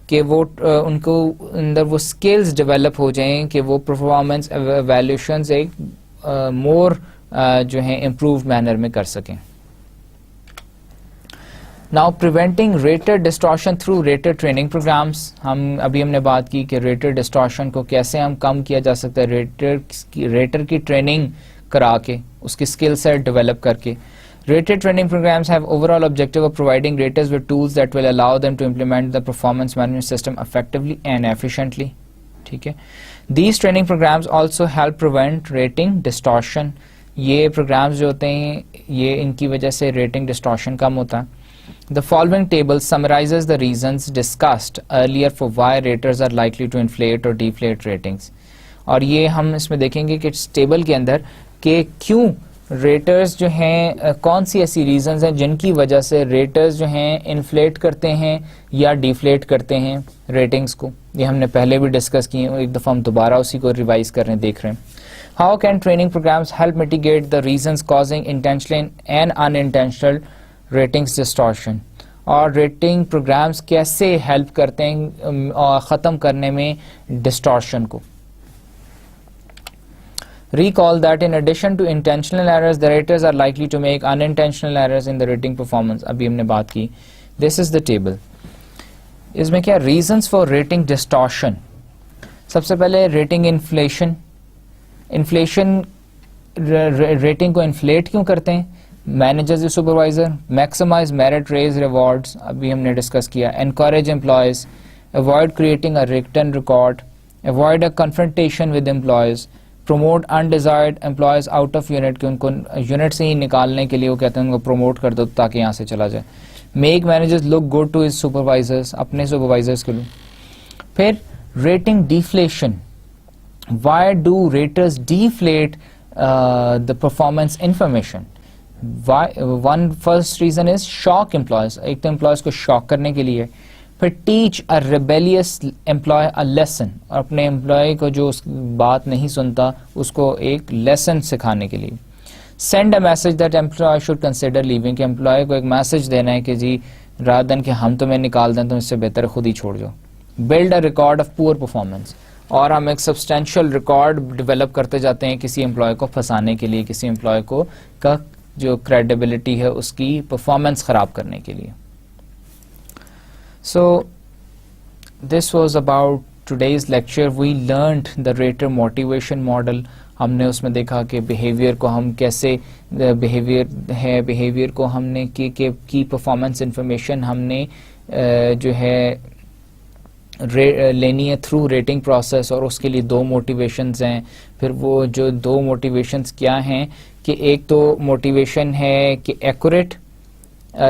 کہ وہ ان کو اندر وہ سکلز ڈیولپ ہو جائیں کہ وہ پرفارمنس ایویلیوشنز ایک مور جو ہیں امپرووڈ مینر میں کر سکیں. Now preventing rater distortion through rater training programs. ہم نے بات کی کہ ریٹر ڈسٹورشن کو کیسے ہم کم کیا جا سکتا ہے ریٹر کی ٹریننگ کرا کے, اس کی اسکل سیٹ ڈیولپ کر کے. Rater training programs have overall objective of providing raters with tools that will allow them to implement the performance management system effectively and efficiently. ٹھیک ہے. These training programs also help prevent rating distortion. یہ programs جو ہوتے ہیں یہ ان کی وجہ سے rating distortion کم ہوتا ہے. The following table summarizes the reasons discussed earlier for why raters are likely to inflate or deflate ratings. اور یہ ہم اس میں دیکھیں گے کہ اس ٹیبل کے اندر کہ کیوں ریٹرز جو ہیں, کون سی ایسی ریزنز ہیں جن کی وجہ سے ریٹرز جو ہیں انفلیٹ کرتے ہیں یا ڈیفلیٹ کرتے ہیں ریٹنگز کو. یہ ہم نے پہلے بھی ڈسکس کی ہیں, ایک دفعہ ہم دوبارہ اسی کو ریوائز کر رہے ہیں, دیکھ رہے ہیں. How can training programs help mitigate the reasons causing intentional and unintentional ratings distortion? اور ریٹنگ پروگرامز کیسے ہیلپ کرتے ہیں ختم کرنے میں ڈسٹورشن کو. Recall that in addition to intentional errors, the raters are likely to make unintentional errors in the rating performance. ابھی ہم نے بات کی. This is the table. اس میں کیا reasons for rating distortion. سب سے پہلے rating inflation. Inflation rating کو inflate کیوں کرتے ہیں؟ Managers یا supervisor. Maximize merit, raise rewards. ابھی ہم نے ڈسکس کیا. Encourage employees. Avoid creating a written record. Avoid a confrontation with employees. Promote undesired employees out of unit, کہ ان کو یونٹ سے ہی نکالنے کے لیے وہ کہتے ہیں ان کو پروموٹ کر دو تاکہ یہاں سے چلا جائے. Make managers look good to his supervisors, اپنے سپروائزرز کے لیے. پھر rating deflation. Why do raters deflate the performance information? One first reason is shock employees, ایک تو امپلائیز کو شاک کرنے کے لیے. پھر teach a rebellious employee a lesson, اور اپنے امپلائی کو جو اس بات نہیں سنتا اس کو ایک لیسن سکھانے کے لیے. Send a message that employee should consider leaving, کہ امپلائی کو ایک میسج دینا ہے کہ جی رادر دین کہ ہم تمہیں نکال دیں تو اس سے بہتر خود ہی چھوڑ جاؤ. Build a record of poor performance, اور ہم ایک سبسٹینشیل ریکارڈ ڈیولپ کرتے جاتے ہیں کسی امپلائی کو پھنسانے کے لیے, کسی امپلائی کو کا جو کریڈیبلٹی ہے اس کی پرفارمنس خراب کرنے کے لیے. So this was about today's lecture. We learned the rater motivation model. ہم نے اس میں دیکھا کہ بیہیویئر کو ہم کیسے بیہیویئر کو ہم نے کی پرفارمنس انفارمیشن ہم نے جو ہے لینی ہے تھرو ریٹنگ پروسیس, اور اس کے لیے دو موٹیویشنز ہیں. پھر وہ جو دو موٹیویشنز کیا ہیں کہ ایک تو موٹیویشن ہے کہ ایکوریٹ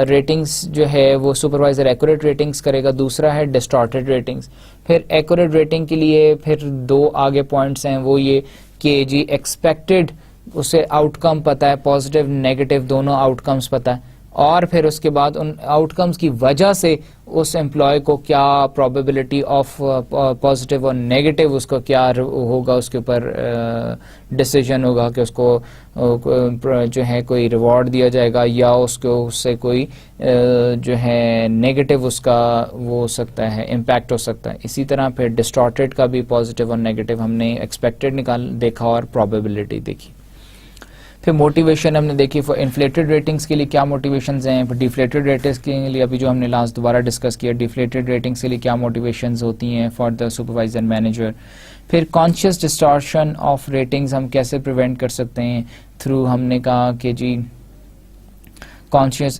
ریٹنگز جو ہے وہ سپروائزر ایکوریٹ ریٹنگز کرے گا, دوسرا ہے ڈسٹارٹیڈ ریٹنگز. پھر ایکوریٹ ریٹنگ کے لیے پھر دو آگے پوائنٹس ہیں, وہ یہ کہ جی ایکسپیکٹڈ اسے آؤٹ کم پتہ ہے, پازیٹیو نیگیٹو دونوں آؤٹ کمز پتہ ہے, اور پھر اس کے بعد ان آؤٹ کمز کی وجہ سے اس امپلائی کو کیا پرابیبلٹی آف پازیٹیو اور نیگیٹو اس کو کیا ہوگا, اس کے اوپر ڈیسیجن ہوگا کہ اس کو جو ہے کوئی ریوارڈ دیا جائے گا یا اس کو اس سے کوئی جو ہے نیگیٹو اس کا وہ ہو سکتا ہے, امپیکٹ ہو سکتا ہے. اسی طرح پھر ڈسٹارٹیڈ کا بھی پازیٹیو اور نیگیٹو ہم نے ایکسپیکٹڈ دیکھا اور پرابیبلٹی دیکھی. پھر موٹیویشن ہم نے دیکھی. فار انفلیٹڈ ریٹنگس کے لیے کیا موٹیویشنز ہیں, پھر ڈیفلیٹڈ ریٹنگس کے لیے ابھی جو ہم نے لاسٹ دوبارہ ڈسکس کیا, ڈیفلیٹڈ ریٹنگس کے لیے کیا موٹیویشنز ہوتی ہیں فار دا سپروائزر مینیجر. پھر کانشیس ڈسٹارشن آف ریٹنگز ہم کیسے پریونٹ کر سکتے ہیں تھرو, ہم نے کہا کہ جی conscious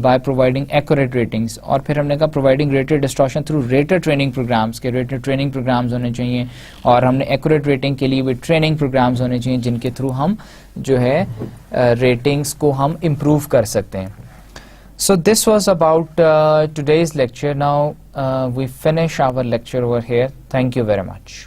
by providing accurate ratings. اور پھر ہم نے کہا providing rater distortion through rater training programs, کے ریٹر ٹریننگ پروگرامز ہونے چاہیے. اور ہم نے ایکوریٹ ریٹنگ کے لیے بھی ٹریننگ پروگرامز ہونے چاہیے جن کے تھرو ہم جو ہے ریٹنگس کو ہم امپروو کر سکتے ہیں. So this was about today's lecture. Now we finish our lecture over here. Thank you very much.